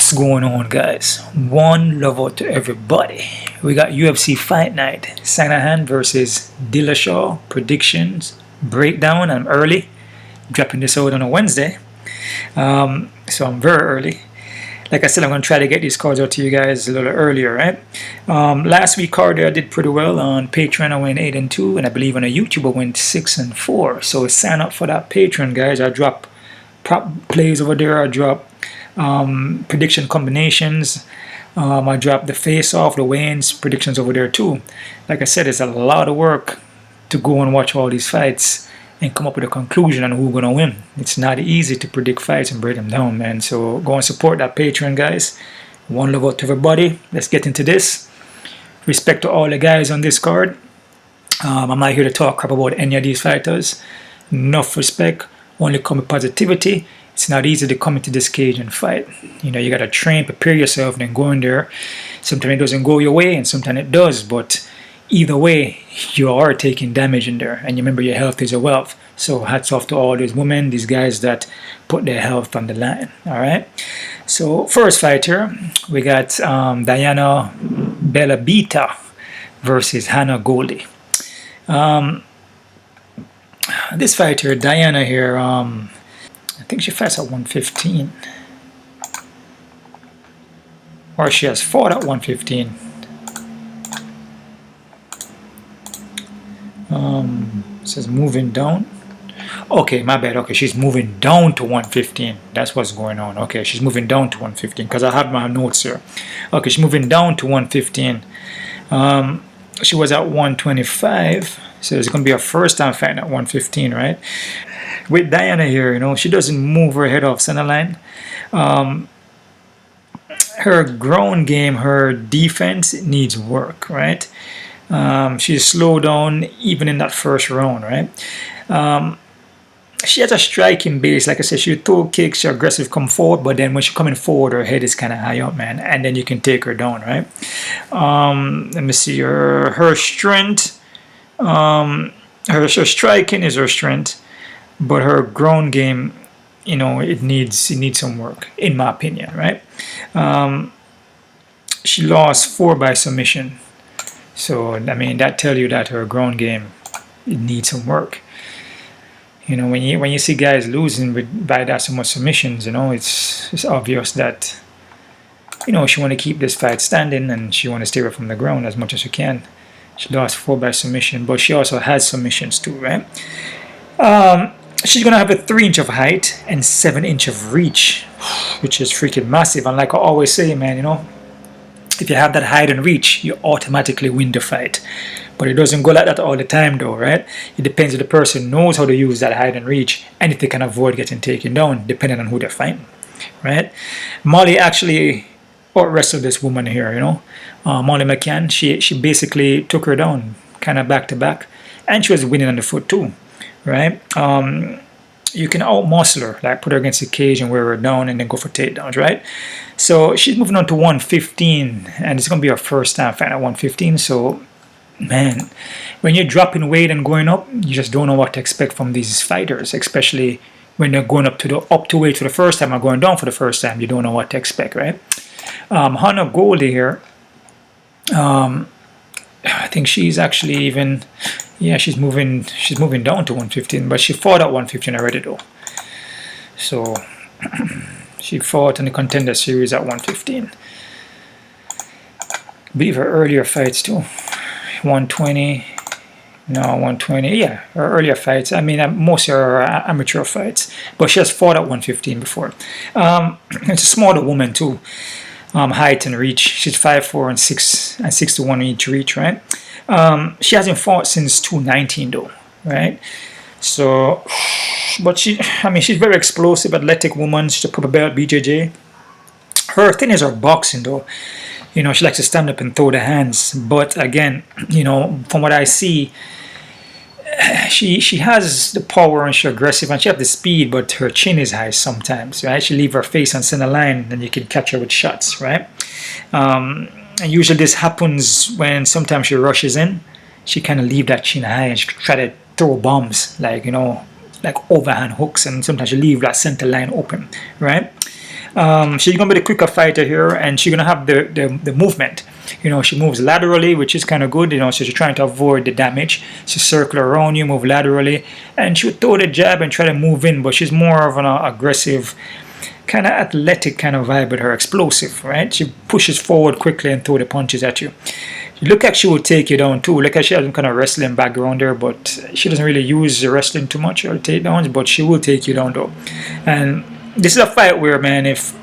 What's going on, guys? One love out to everybody. We got UFC Fight Night, Sandhagen versus Dillashaw, predictions, breakdown. I'm early, dropping this out on a Wednesday, so I'm very early. Like I said, I'm going to try to get these cards out to you guys a little earlier, right? Last week card I did pretty well. On Patreon I went 8-2, and I believe on a YouTube I went 6-4. So sign up for that Patreon, guys. I drop prop plays over there. I drop prediction combinations. I drop the face-off, the weigh-ins, predictions over there too. Like I said, it's a lot of work to go and watch all these fights and come up with a conclusion on who's gonna win. It's not easy to predict fights and break them down, man. So go and support that Patreon, guys. One love out to everybody. Let's get into this. Respect to all the guys on this card. I'm not here to talk crap about any of these fighters. Enough respect. Only come with positivity. It's not easy to come into this cage and fight. You know, you gotta train, prepare yourself, and then go in there. Sometimes it doesn't go your way, and sometimes it does. But either way, you are taking damage in there. And remember, your health is your wealth. So hats off to all these women, these guys that put their health on the line. All right. So first fighter, we got Diana Belabita versus Hannah Goldie. This fighter, Diana here, I think she fights at 115. Or she has fought at 115. It says moving down. Okay, my bad. Okay, she's moving down to 115. That's what's going on. Okay, she's moving down to 115 because I have my notes here. Okay, she's moving down to 115. She was at 125. So it's going to be her first time fighting at 115, right? With Diana here, you know, she doesn't move her head off center line. Her ground game, her defense needs work, right? She's slowed down even in that first round, right? She has a striking base. Like I said, she throw kicks, she's aggressive, come forward, but then when she's coming forward, her head is kind of high up, man, and then you can take her down, right? Let me see her strength. Her striking is her strength, but her ground game, you know, it needs some work, in my opinion, right? She lost 4 by submission. So, I mean, that tells you that her ground game, it needs some work. You know, when you see guys losing by that so much submissions, you know, it's obvious that, you know, she want to keep this fight standing and she want to stay away from the ground as much as she can. She lost 4 by submission, but she also has submissions too, right? She's going to have a 3-inch of height and 7-inch of reach, which is freaking massive. And like I always say, man, you know, if you have that height and reach, you automatically win the fight. But it doesn't go like that all the time, though, right? It depends if the person knows how to use that height and reach and if they can avoid getting taken down, depending on who they're fighting, right? Molly actually out-wrestled this woman here, you know. Molly McCann, she basically took her down, kind of back-to-back. And she was winning on the foot, too, right? You can out-muscle her, like put her against the cage and wear her down and then go for takedowns, right? So she's moving on to 115, and it's going to be her first time fighting at 115. So, man, when you're dropping weight and going up, you just don't know what to expect from these fighters, especially when they're going up to weight for the first time or going down for the first time. You don't know what to expect, right? Hannah Goldie here, I think she's actually even, yeah, she's moving down to 115, but she fought at 115 already though. So she fought in the Contender Series at 115. I believe her earlier fights too, 120, no, 120, yeah, her earlier fights. I mean, most of her amateur fights, but she has fought at 115 before. It's a smaller woman too. Height and reach. She's 5'4" and 6'1" each reach, right? She hasn't fought since 2019 though, right? So, but she's very explosive, athletic woman. She's a proper belt BJJ. Her thing is her boxing though. You know, she likes to stand up and throw the hands. But again, you know, from what I see, she has the power and she's aggressive and she has the speed, but her chin is high sometimes, right? She leave her face on center line and you can catch her with shots, right? And usually this happens when sometimes she rushes in. She kind of leave that chin high and she try to throw bombs, like, you know, like overhand hooks, and sometimes she leave that center line open, right? She's going to be the quicker fighter here, and she's going to have the movement. You know, she moves laterally, which is kind of good, you know, so she's trying to avoid the damage. She circle around you, move laterally, and she would throw the jab and try to move in, but she's more of an aggressive, kind of athletic kind of vibe with her, explosive, right? She pushes forward quickly and throw the punches at you. You look like she will take you down too. Look like she has some kind of wrestling background there, but she doesn't really use the wrestling too much or takedowns, but she will take you down though. And this is a fight where, man, if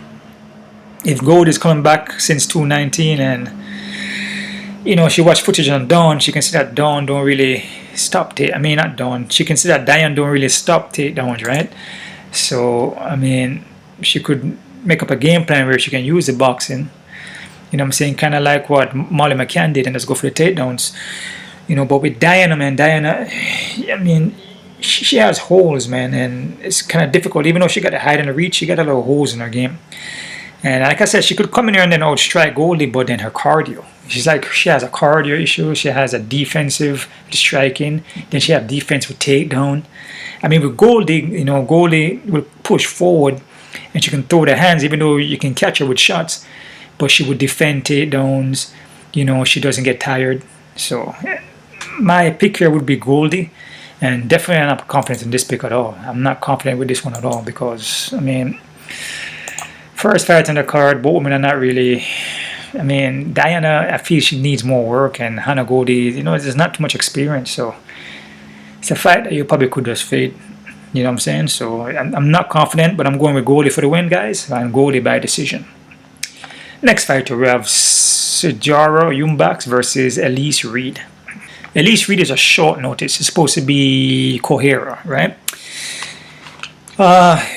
Gold is coming back since 2019 and, you know, she watched footage on Dawn, she can see that Dawn don't really stop not Dawn. She can see that Diane don't really stop takedowns, right? So, I mean, she could make up a game plan where she can use the boxing. You know what I'm saying? Kind of like what Molly McCann did and just go for the takedowns. You know, but with Diana, man, I mean, she has holes, man, and it's kind of difficult. Even though she got the height and the reach, she got a lot of holes in her game. And like I said, she could come in here and then outstrike Goldie, but then her cardio. She has a cardio issue. She has a defensive striking. Then she has defense with takedown. I mean, with Goldie, you know, Goldie will push forward and she can throw the hands, even though you can catch her with shots. But she would defend takedowns. You know, she doesn't get tired. So my pick here would be Goldie. And definitely I'm not confident in this pick at all. I'm not confident with this one at all because, I mean, first fight on the card, both women are not really. I mean, Diana, I feel she needs more work, and Hannah Goldie, you know, there's not too much experience, so it's a fight that you probably could just fade. You know what I'm saying? So I'm not confident, but I'm going with Goldie for the win, guys, and Goldie by decision. Next fighter, we have Sijara Eubanks versus Elise Reed. Elise Reed is a short notice. It's supposed to be Kohera, right?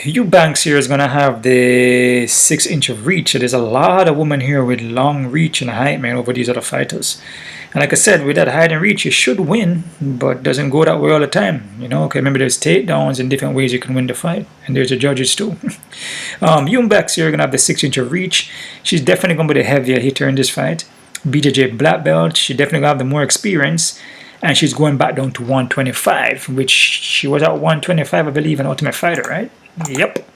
Eubanks here is going to have the 6-inch of reach. So there's a lot of women here with long reach and height, man, over these other fighters. And like I said, with that height and reach, you should win, but doesn't go that way all the time. You know, okay, remember there's takedowns and different ways you can win the fight. And there's the judges too. Eubanks here is going to have the 6-inch of reach. She's definitely going to be the heavier hitter in this fight. BJJ black belt. She definitely going to have the more experience. And she's going back down to 125, which she was at 125, I believe, in Ultimate Fighter, right? Yep.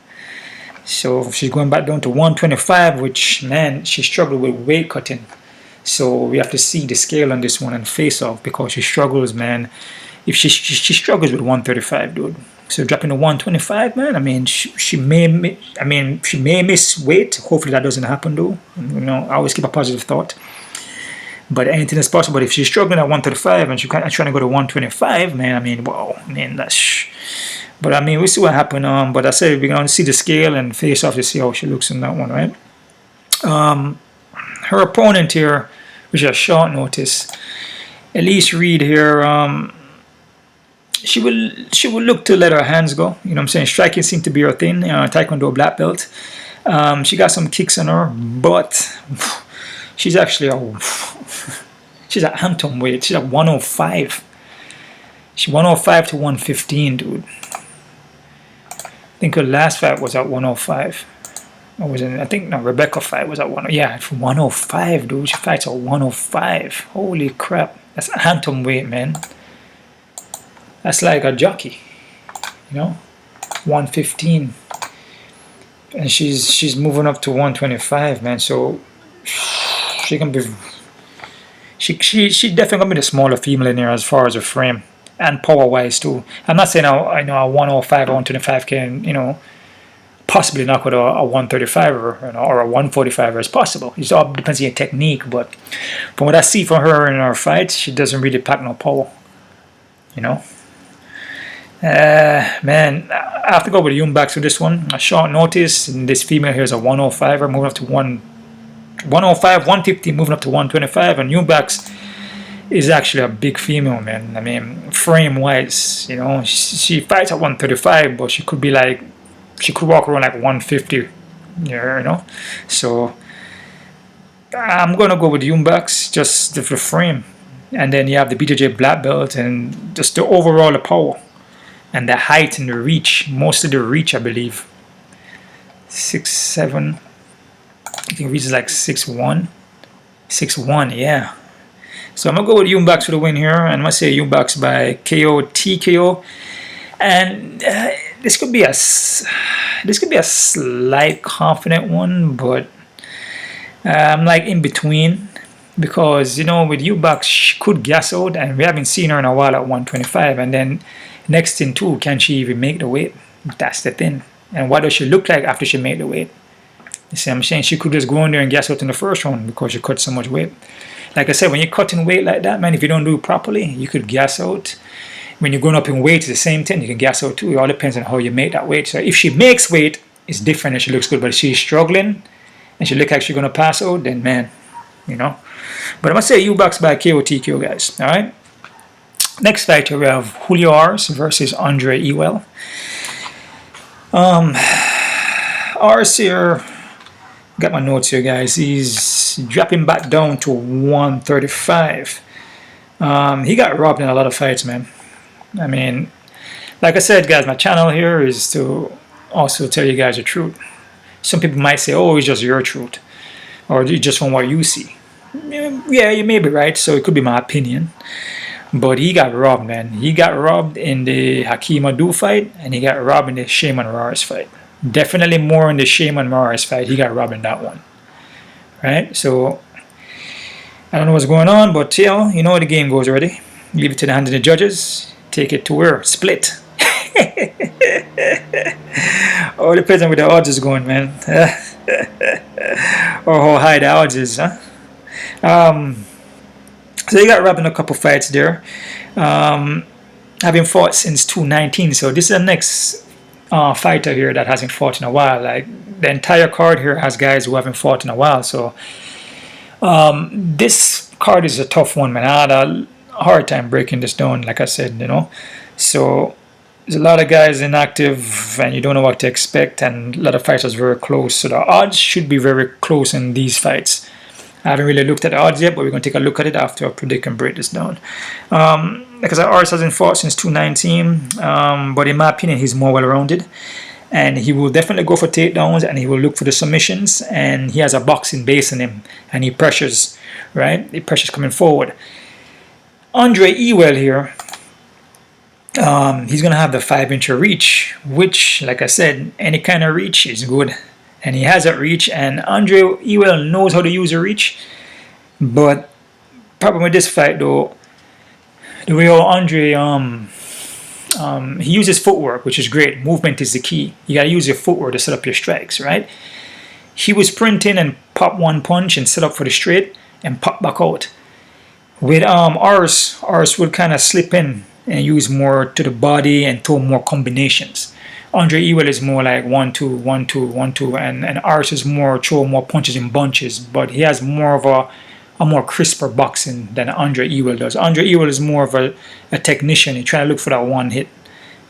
So she's going back down to 125, which, man, she struggled with weight cutting. So we have to see the scale on this one and face off because she struggles, man. If she struggles with 135, dude. So dropping to 125, man. I mean, she may miss weight. Hopefully that doesn't happen, though. You know, I always keep a positive thought. But anything is possible. But if she's struggling at 135 and she's trying to go to 125, man, I mean, wow, man, that's. But I mean, we'll see what happens. But I said we're gonna see the scale and face off to see how she looks in that one, right? Her opponent here, which is a short notice, Elise Reed here. She will look to let her hands go. You know what I'm saying? Striking seems to be her thing. Taekwondo black belt. She got some kicks on her, but. She's actually she's at Hampton weight. She's at 105. She's 105 to 115, dude. I think her last fight was at 105. I think Rebecca fight was at 105, dude. She fights at 105. Holy crap. That's Hampton weight, man. That's like a jockey. You know? 115. And she's moving up to 125, man. So she can be. She definitely gonna be the smaller female in here as far as her frame and power wise too. I'm not saying I know a 105 or 125 can possibly knock out a 135 or a 145 is possible. It all depends on your technique, but from what I see from her in her fights, she doesn't really pack no power. You know. Man, I have to go with Eubanks for this one. A short notice, and this female here is a 105er, moving up to 105, 150, moving up to 125, and Eubanks is actually a big female, man. I mean, frame-wise, you know, she fights at 135, but she could walk around like 150, you know. So I'm gonna go with Eubanks, just the frame, and then you have the BJJ black belt and just the overall power. And the height and the reach, most of the reach, I believe. 6'7". I think reach is like 6'1". 6'1", yeah. So I'm going to go with Eubanks for the win here. And I'm going to say Eubanks by KO, TKO. And this could be a slight confident one, but I'm like in between because with Eubanks she could gas out, and we haven't seen her in a while at 125. And then next thing too, can she even make the weight? That's the thing. And what does she look like after she made the weight? You see what I'm saying? She could just go in there and gas out in the first round because she cut so much weight. Like I said, when you're cutting weight like that, man, if you don't do it properly, you could gas out. When you're going up in weight, it's the same thing. You can gas out too. It all depends on how you make that weight. So if she makes weight, it's different and she looks good. But if she's struggling and she looks like she's going to pass out, then man, But I'm going to say Eubanks by KO TKO, guys. All right. Next fighter, we have Julio Arce versus Andre Ewell. Arce here, got my notes here, guys. He's dropping back down to 135. He got robbed in a lot of fights, man. I mean, like I said, guys, my channel here is to also tell you guys the truth. Some people might say, oh, it's just your truth, or it's just from what you see. Yeah, you may be right, so it could be my opinion. But he got robbed, man. He got robbed in the Hakeem Adu fight, and he got robbed in the Shaman Morales fight. Definitely more in the Shaman Morales fight. He got robbed in that one. Right? So, I don't know what's going on, but you know how the game goes already. Leave it to the hands of the judges. Take it to where? Split. Oh, depends on where the odds is going, man. Or how high the odds is, huh? So he got robbed in a couple fights there. Having fought since 2019. So this is the next fighter here that hasn't fought in a while. Like the entire card here has guys who haven't fought in a while. So this card is a tough one, man. I had a hard time breaking this down, like I said, So there's a lot of guys inactive and you don't know what to expect, and a lot of fighters very close. So the odds should be very close in these fights. I haven't really looked at the odds yet, but we're going to take a look at it after I predict and break this down. Because Arce hasn't fought since 2019, but in my opinion, he's more well-rounded. And he will definitely go for takedowns, and he will look for the submissions, and he has a boxing base in him, and he pressures, right? He pressures coming forward. Andre Ewell here, he's going to have the 5-inch reach, which, like I said, any kind of reach is good. And he has that reach, and Andre Ewell knows how to use a reach. But problem with this fight, though, the way Andre he uses footwork, which is great. Movement is the key. You got to use your footwork to set up your strikes, right? He was sprinting and pop one punch and set up for the straight and pop back out. With Arce would kind of slip in and use more to the body and throw more combinations. Andre Ewell is more like 1-2, 1-2, 1-2, and Arce is more throw more punches in bunches, but he has more of a more crisper boxing than Andre Ewell does. Andre Ewell is more of a technician. He's trying to look for that one hit,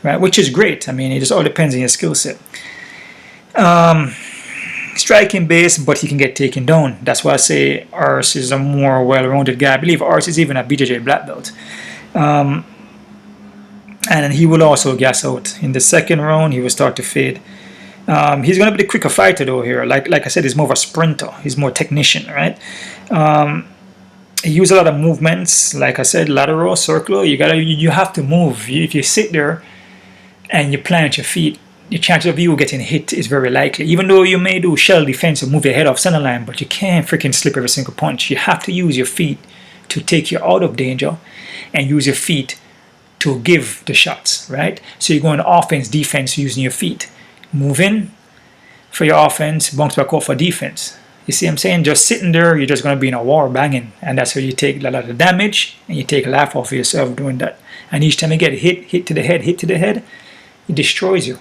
right? Which is great. I mean, it just all depends on your skill set. Striking base, but he can get taken down. That's why I say Arce is a more well-rounded guy. I believe Arce is even a BJJ black belt. And he will also gas out. In the second round, he will start to fade. He's going to be the quicker fighter, though, here. Like I said, he's more of a sprinter. He's more technician, right? He uses a lot of movements. Like I said, lateral, circular. You have to move. If you sit there and you plant your feet, the chances of you getting hit is very likely. Even though you may do shell defense and move your head off center line, but you can't freaking slip every single punch. You have to use your feet to take you out of danger and use your feet to give the shots, right? So you're going offense, defense using your feet. Move in for your offense, bounce back off for defense. You see what I'm saying? Just sitting there, you're just going to be in a war banging. And that's how you take a lot of damage and you take a laugh off of yourself doing that. And each time you get hit to the head, it destroys you.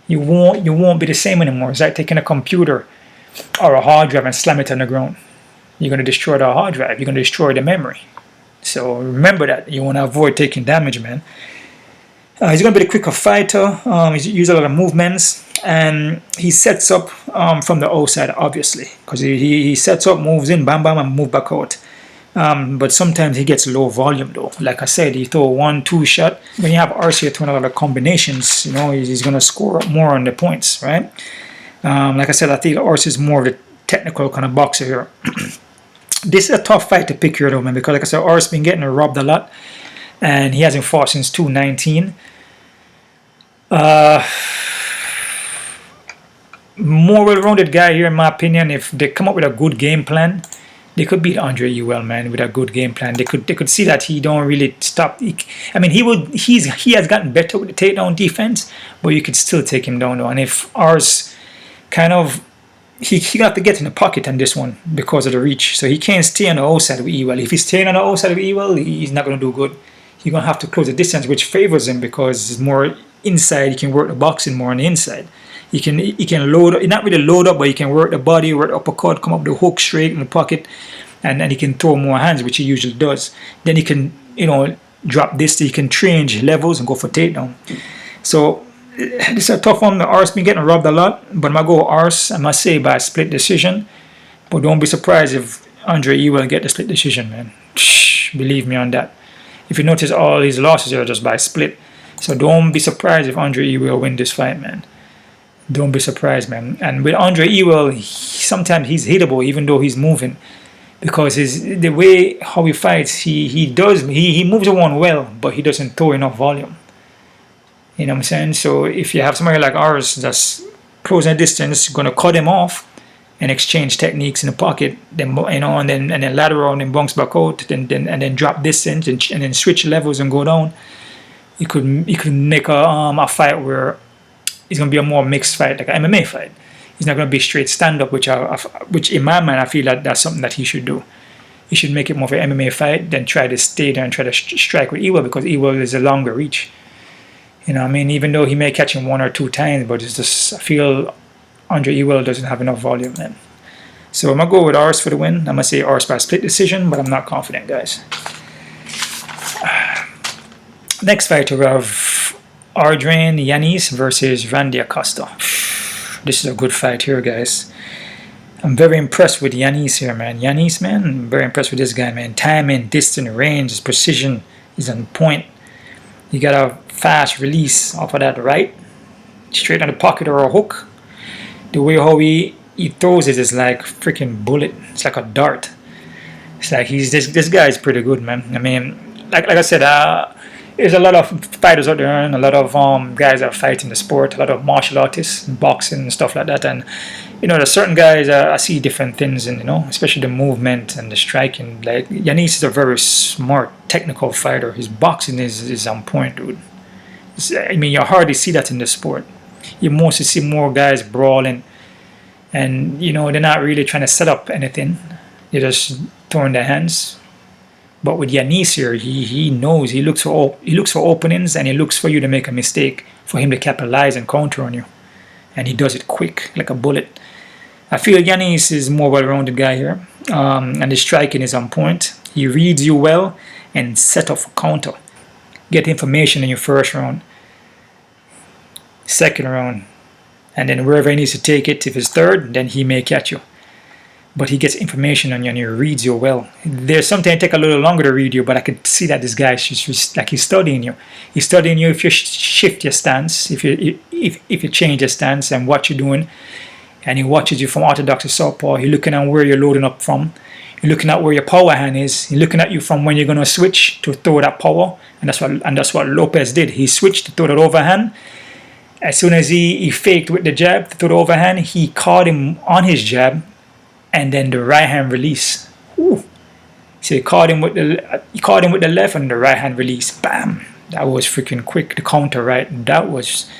You won't be the same anymore. It's like taking a computer or a hard drive and slam it on the ground. You're going to destroy the hard drive. You're going to destroy the memory. So remember that. You want to avoid taking damage, man. He's going to be the quicker fighter. He uses a lot of movements. And he sets up from the outside, obviously. Because he sets up, moves in, bam, bam, and move back out. But sometimes he gets low volume, though. Like I said, he throw 1-2 shot. When you have Arce throwing a lot of combinations, he's going to score more on the points, right? Like I said, I think Arce is more of the technical kind of boxer here. This is a tough fight to pick here, though, man, because like I said, Arce been getting robbed a lot, and he hasn't fought since 2019. Uh, More well-rounded guy here, in my opinion. If they come up with a good game plan, they could beat Andre Ewell, man, with a good game plan. They could see that he don't really stop. I mean, he has gotten better with the takedown defense, but you could still take him down though. And if ours kind of he gonna have to get in the pocket on this one because of the reach, so he can't stay on the outside of Ewell. If he's staying on the outside of Ewell, he's not gonna do good. He's gonna have to close the distance, which favors him because it's more inside. He can work the boxing more on the inside. He can load, not really load up, but he can work the body, work the uppercut, come up the hook straight in the pocket, and he can throw more hands, which he usually does. Then he can, drop this, he can change levels and go for takedown. So this is a tough one. Arce been getting robbed a lot, but I'm going to go Arce, I must say, by a split decision. But don't be surprised if Andre Ewell get the split decision, man. Believe me on that. If you notice, all his losses are just by split. So don't be surprised if Andre Ewell win this fight, man. Don't be surprised, man. And with Andre Ewell, sometimes he's hittable even though he's moving, because the way how he fights, he moves around well, but he doesn't throw enough volume. You know what I'm saying? So if you have somebody like ours that's closing the distance, going to cut him off and exchange techniques in the pocket, then and then lateral and then bounce back out, and then drop distance and then switch levels and go down, you could make a fight where it's going to be a more mixed fight, like an MMA fight. It's not going to be straight stand-up, which in my mind, I feel like that's something that he should do. He should make it more of an MMA fight than try to stay there and try to strike with Ewell, because Ewell is a longer reach. You know what I mean? Even though he may catch him one or two times, but it's just, I feel Andre Ewell doesn't have enough volume, man. So I'm going to go with Arce for the win. I'm going to say Arce by split decision, but I'm not confident, guys. Next fighter, we have Adrian Yanez versus Randy Acosta. This is a good fight here, guys. I'm very impressed with Yanez here, man. Yanez, man, I'm very impressed with this guy, man. Timing, distance, range, his precision is on point. He got a fast release off of that right, straight on the pocket or a hook. The way how he throws it is like freaking bullet. It's like a dart. It's like this guy is pretty good, man. I mean, like I said, there's a lot of fighters out there and a lot of guys that fight in the sport, a lot of martial artists, boxing and stuff like that. And, there's certain guys I see different things in, especially the movement and the striking. Like, Yanez is a very smart, technical fighter. His boxing is on point, dude. You hardly see that in the sport. You mostly see more guys brawling. And, they're not really trying to set up anything. They're just throwing their hands. But with Yanez here, he knows, he looks for openings, and he looks for you to make a mistake for him to capitalize and counter on you. And he does it quick, like a bullet. I feel Yanez is more well-rounded guy here, and his striking is on point. He reads you well and set up for counter. Get information in your first round, second round, and then wherever he needs to take it, if it's third, then he may catch you. But he gets information on you and he reads you well. There's sometimes take a little longer to read you, but I could see that this guy is just like he's studying you. He's studying you if you shift your stance, if you change your stance and what you're doing, and he watches you from orthodox to southpaw. He's looking at where you're loading up from. You're looking at where your power hand is. He's looking at you from when you're going to switch to throw that power, and that's what Lopez did. He switched to throw that overhand. As soon as he faked with the jab to throw the overhand, he caught him on his jab. And then the right hand release. Ooh. So he caught him with the left and the right hand release. Bam! That was freaking quick. The counter, right? That was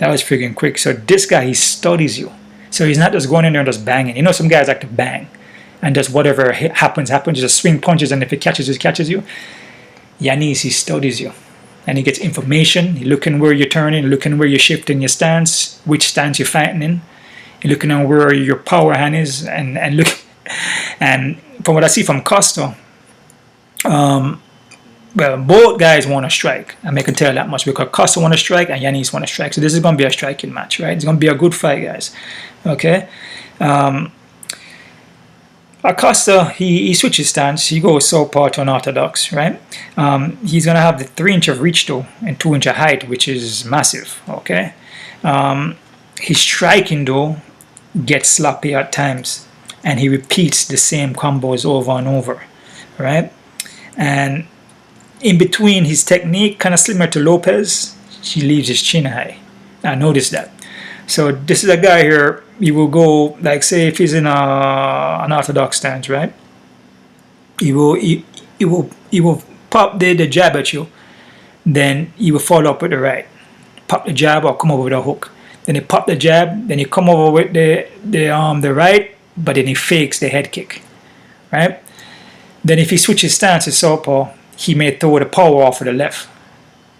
freaking quick. So this guy, he studies you. So he's not just going in there and just banging. Some guys like to bang and just whatever happens. Just swing punches, and if it catches you, it catches you. Yanez, he studies you. And he gets information. He's looking where you're turning, looking where you're shifting your stance, which stance you're fighting in. You're looking at where your power hand is, and from what I see from Costa, both guys want to strike. I can tell that much, because Costa want to strike and Yanez want to strike. So this is going to be a striking match, right? It's going to be a good fight, guys. Okay. Acosta, he switches stance. He goes southpaw to unorthodox, right? He's going to have the 3-inch of reach though and 2-inch of height, which is massive. Okay. His striking though gets sloppy at times, and he repeats the same combos over and over, right? And in between, his technique kind of similar to Lopez, he leaves his chin high. I noticed that. So this is a guy here, he will go, like say if he's in an orthodox stance, right? He will pop the jab at you, then he will follow up with the right. Pop the jab or come over with a hook. Then he pop the jab, then he come over with the right, but then he fakes the head kick, right? Then if he switches stance to southpaw, he may throw the power off with the left,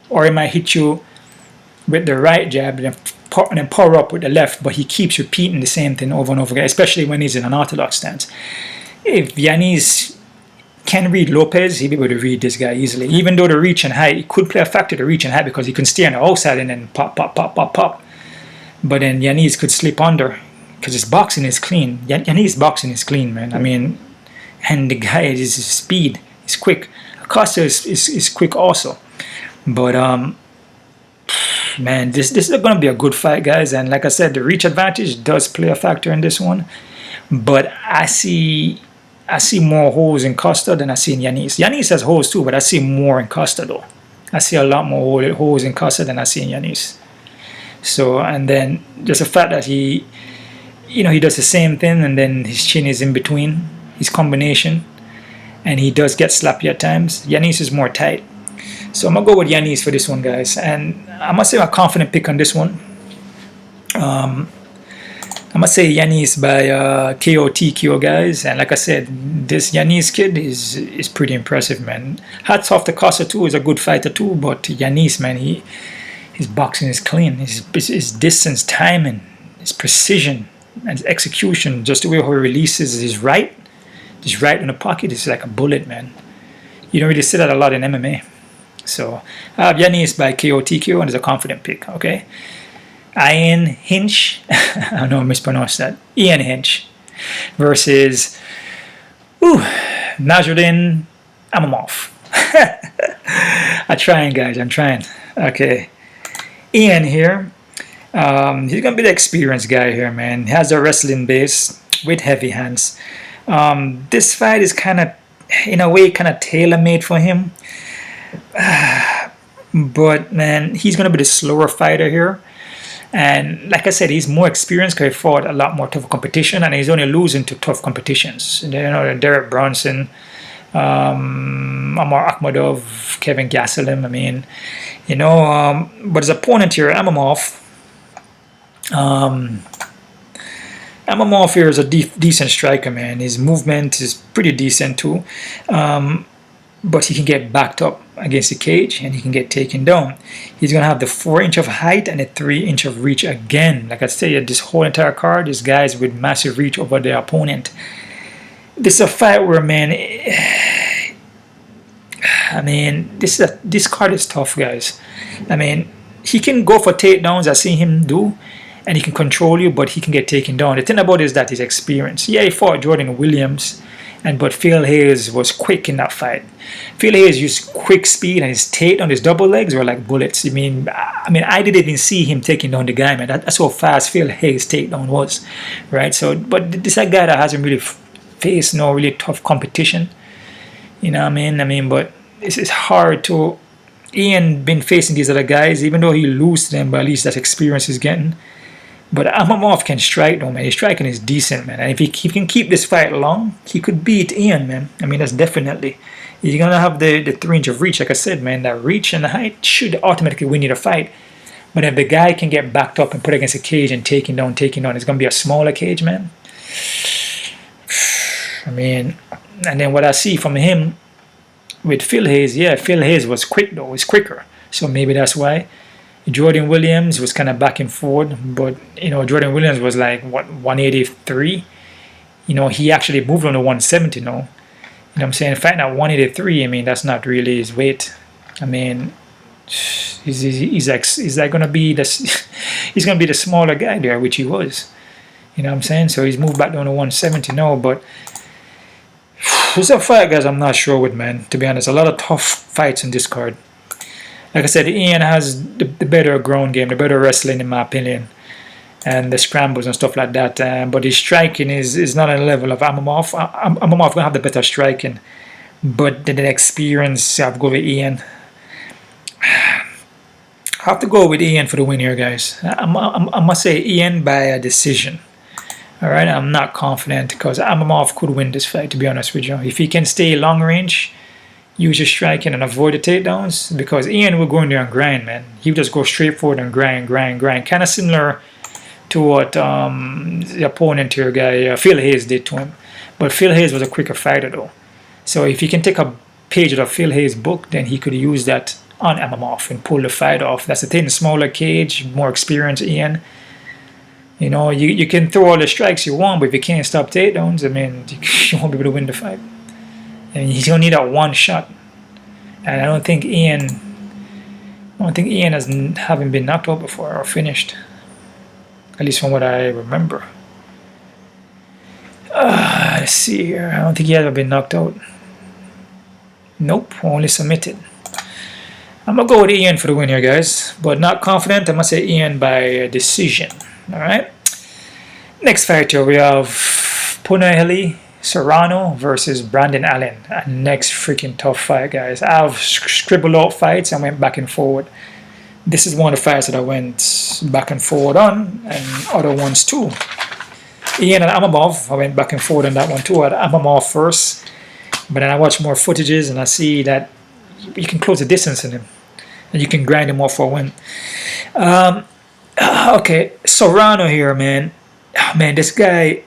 or he might hit you with the right jab and then power up with the left, but he keeps repeating the same thing over and over again, especially when he's in an orthodox stance. If Yanis can read Lopez, he'll be able to read this guy easily. Even though the reach and height, it could play a factor, the reach and height, because he can stay on the outside and then pop, pop, pop, pop, pop. But then Yanis could slip under because his boxing is clean. Yanis' boxing is clean, man. I mean, and the guy, his speed is quick. Costa is quick also. But, man, this is going to be a good fight, guys. And like I said, the reach advantage does play a factor in this one. But I see more holes in Costa than I see in Yanis. Yanis has holes too, but I see more in Costa though. I see a lot more holes in Costa than I see in Yanis. So, and then just the fact that he does the same thing and then his chin is in between, his combination, and he does get slappy at times. Yanis is more tight. So I'm going to go with Yanis for this one, guys. And I must say a confident pick on this one. I must say Yanis by KO TKO, guys. And like I said, this Yanis kid is pretty impressive, man. Hats off to Costa too. He's a good fighter too. But Yanis, man, his boxing is clean. His distance, timing, his precision, and his execution, just the way how he releases his right in the pocket is like a bullet, man. You don't really see that a lot in MMA. So I have Yanis by KO TKO, and it's a confident pick, okay? Heinisch, I know I mispronounced that. Heinisch versus Nassourdine Imavov. I'm trying, guys. I'm trying. Okay, Ian here. He's gonna be the experienced guy here, man. He has a wrestling base with heavy hands. This fight is kind of, in a way, kind of tailor-made for him. But man, he's gonna be the slower fighter here. And like I said, he's more experienced because he fought a lot more tough competition, and he's only losing to tough competitions. You know, Derek Bronson, Amar Akhmadov, Kevin Gastelum. I mean, you know, but his opponent here, Imavov. Imavov here is a decent striker, man. His movement is pretty decent too. But he can get backed up against the cage and he can get taken down. He's going to have the 4-inch of height and the 3-inch of reach again. Like I said, this whole entire card, this guy's with massive reach over their opponent. This is a fight where, man, I mean, this card is tough, guys. I mean, he can go for takedowns. I've seen him do, and he can control you, but he can get taken down. The thing about it is that his experience. Yeah, he fought Jordan Williams, but Phil Hayes was quick in that fight. Phil Hayes used quick speed, and his takedown, his double legs were like bullets. I mean, I didn't even see him taking down the guy, man. That's how fast Phil Hayes' takedown was, right? So, but this is a guy that hasn't really faced no really tough competition. You know what I mean? But it's hard to. Ian been facing these other guys, even though he loses them, but at least that experience he's getting. But Imavov can strike though, man. His striking is decent, man. And if he can keep this fight long, he could beat Ian, man. I mean, that's definitely. You're going to have the 3-inch of reach, like I said, man. That reach and the height should automatically win you the fight. But if the guy can get backed up and put against a cage and taking down, it's going to be a smaller cage, man. I mean, and then what I see from him with Phil Hayes, yeah, Phil Hayes was quick though. He's quicker. So maybe that's why. Jordan Williams was kind of back and forth, but you know, Jordan Williams was like what 183. You know, he actually moved on to 170 now. You know what I'm saying? Fighting at 183, I mean, that's not really his weight. I mean, he's gonna be he's gonna be the smaller guy there, which he was. You know what I'm saying? So he's moved back down to 170 now, but this is a fight, guys, I'm not sure with, man. To be honest, a lot of tough fights in this card. Like I said, Ian has the better ground game, the better wrestling in my opinion, and the scrambles and stuff like that. But his striking is not on the level of Imavov. Imavov gonna have the better striking, but the experience I've go with Ian. have to go with Ian for the win here, guys. I must say Ian by a decision. All right, I'm not confident because Imavov could win this fight, to be honest with you. If he can stay long range, use your striking and avoid the takedowns, because Ian will go in there and grind, man. He would just go straight forward and grind. Kind of similar to what the opponent here, guy, Phil Hayes, did to him. But Phil Hayes was a quicker fighter, though. So if he can take a page out of Phil Hayes' book, then he could use that on Imavov and pull the fight off. That's the thing, smaller cage, more experienced Ian. You know, you can throw all the strikes you want, but if you can't stop takedowns, I mean, you won't be able to win the fight. And he's gonna need that one shot. And I don't think Ian haven't been knocked out before or finished. At least from what I remember. Let's see here. I don't think he has ever been knocked out. Nope, only submitted. I'm gonna go with Ian for the win here, guys, but not confident. I must say Ian by decision. All right. Next fight here, we have Punahele Soriano versus Brandon Allen. Next freaking tough fight, guys. I've scribbled out fights and went back and forward. This is one of the fights that I went back and forward on, and other ones too. Ian and Imavov, I went back and forward on that one too. I had Imavov first, but then I watched more footages and I see that you can close the distance in him, and you can grind him off for a win. Okay, Soriano here, man. Man, this guy,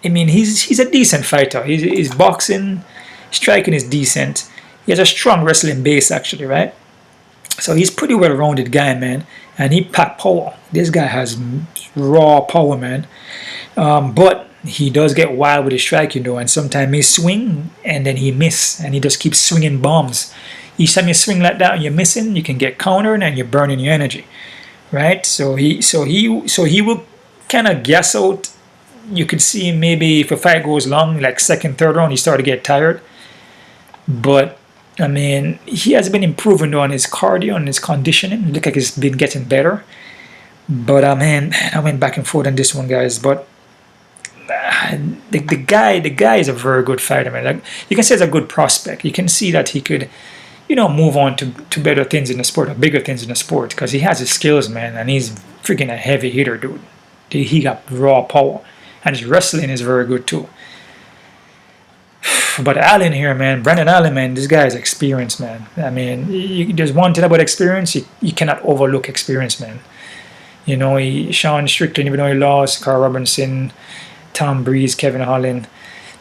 I mean, he's a decent fighter. His boxing, striking is decent. He has a strong wrestling base, actually, right? So he's pretty well-rounded guy, man. And he packed power. This guy has raw power, man. But he does get wild with his striking, though. And sometimes he swing, and then he miss. And he just keeps swinging bombs. Each time you swing like that and you're missing, you can get countered and you're burning your energy. Right, so he will kind of guess out. You could see maybe if a fight goes long, like second, third round, he started to get tired. But I mean, he has been improving on his cardio and his conditioning. Look like he's been getting better. But man, I went back and forth on this one, guys. But the guy is a very good fighter, man. Like, you can say he's a good prospect. You can see that he could, you know, move on to better things in the sport, or bigger things in the sport, because he has his skills, man, and he's freaking a heavy hitter, dude. He got raw power, and his wrestling is very good too. But Allen here, man, Brandon Allen, man, this guy is experienced, man. I mean, there's one thing about experience, you cannot overlook experience, man. You know, Sean Strickland, even though he lost, Carl Robinson, Tom Breeze, Kevin Holland,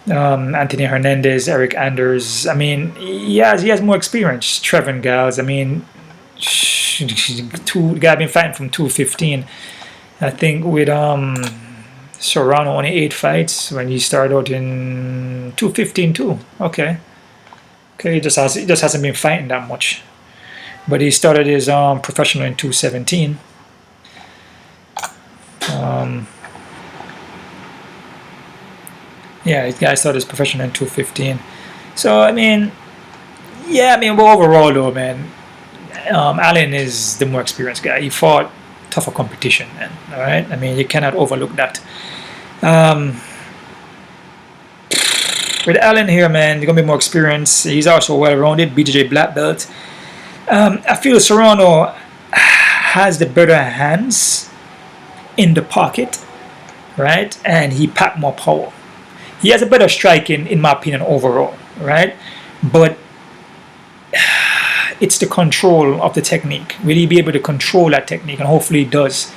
Anthony Hernandez, Eric Anders. I mean, he has more experience. Trevin Gals. I mean, the guy been fighting from 215. I think with Soriano only 8 fights when he started out in 215 too. Okay, he just hasn't been fighting that much. But he started his professional in 217. Yeah, this guy started his professional in 215. So, I mean, but overall, though, man, Allen is the more experienced guy. He fought tougher competition, man. All right? I mean, you cannot overlook that. With Allen here, man, he's going to be more experienced. He's also well-rounded, BJJ black belt. I feel Soriano has the better hands in the pocket, right? And he packed more power. He has a better striking, in my opinion, overall, right? But it's the control of the technique. Will he be able to control that technique? And hopefully he does.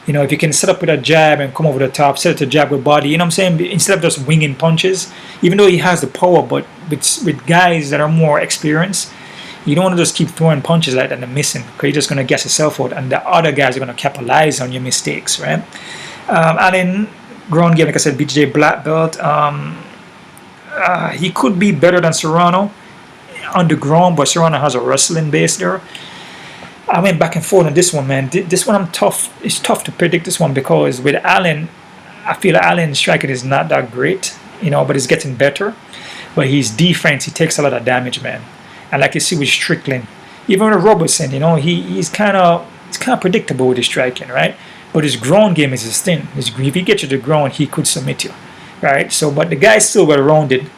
You know, if you can set up with a jab and come over the top, set it to jab with body, you know what I'm saying? Instead of just winging punches, even though he has the power, but with guys that are more experienced, you don't want to just keep throwing punches like that and missing, because you're just going to guess yourself out, and the other guys are going to capitalize on your mistakes, right? Allen, ground game, like I said, BJJ black belt. He could be better than Soriano on the ground, but Soriano has a wrestling base there. I went back and forth on this one, man. This one it's tough to predict this one, because with Allen, I feel Allen's striking is not that great, you know, but it's getting better. But his defense, he takes a lot of damage, man. And like you see with Strickland, even with Robertson, you know, he's kind of predictable with his striking, right? But his ground game is his thing. If he gets you to the ground, he could submit you, right? So, but the guy's still well-rounded.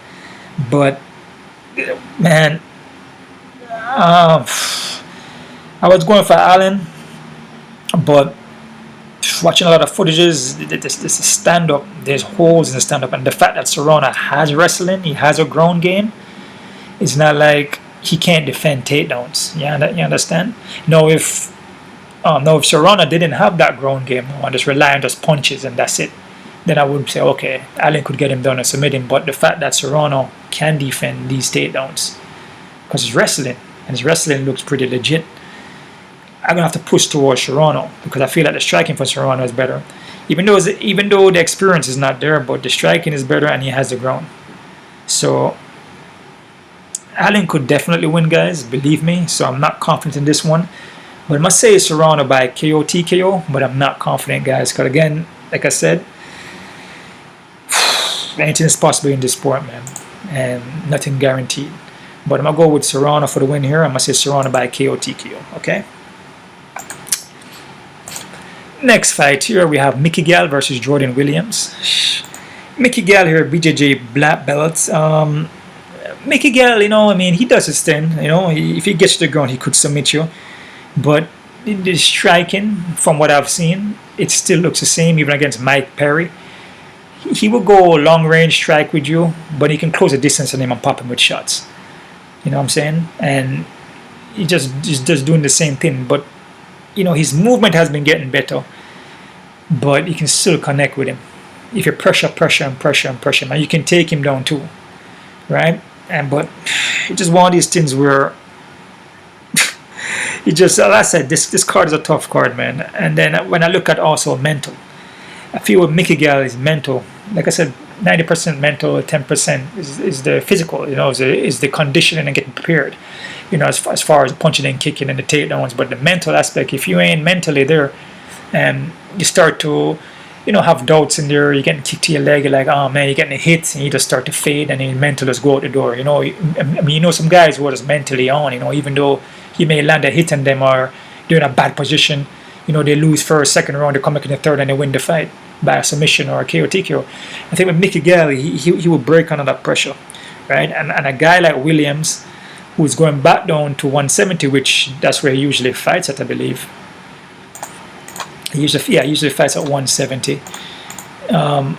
But, man, I was going for Allen, But watching a lot of footages, this stand-up, there's holes in the stand-up, and the fact that Soriano has wrestling, he has a ground game, it's not like he can't defend takedowns. You understand? Now if Soriano didn't have that ground game and just rely on just punches and that's it, then I would say, okay, Allen could get him down and submit him. But the fact that Soriano can defend these takedowns, because his wrestling, and his wrestling looks pretty legit, I'm gonna have to push towards Soriano because I feel like the striking for Soriano is better. Even though the experience is not there, but the striking is better and he has the ground. So Allen could definitely win, guys, believe me. So I'm not confident in this one. But I must say Soriano by KO TKO, but I'm not confident, guys, because again, like I said, anything is possible in this sport, man, and nothing guaranteed. But I'm gonna go with Soriano for the win here. I'm gonna say Soriano by KO TKO. Okay. Next fight here we have Mickey Gall versus Jordan Williams. Mickey Gall here, BJJ black belt. Mickey Gall, I mean, he does his thing. If he gets to the ground, he could submit you. But in the striking, from what I've seen, it still looks the same, even against Mike Perry. He will go long range strike with you, but he can close the distance on him and pop him with shots. You know what I'm saying? And he just doing the same thing. But his movement has been getting better, but you can still connect with him. If you pressure him, and you can take him down too, right? But it's just one of these things where like I said, this card is a tough card, man. And then when I look at also mental, I feel with Mickey Gall is mental. Like I said, 90% mental, 10% is the physical. Is the conditioning and getting prepared. As far as punching and kicking and the takedowns, but the mental aspect, if you ain't mentally there, and you start to, have doubts in there, you're getting kicked to your leg, you're like, oh man, you're getting a hit, and you just start to fade, and your mental just go out the door. I mean, some guys who are just mentally on, even though you may land a hit on them or they're in a bad position, they lose first, second round, they come back in the third, and they win the fight by a submission or a KO TKO. I think with Mickey Gall, he will break under that pressure, right? And a guy like Williams, who's going back down to 170, which that's where he usually fights at, I believe. He usually fights at 170. I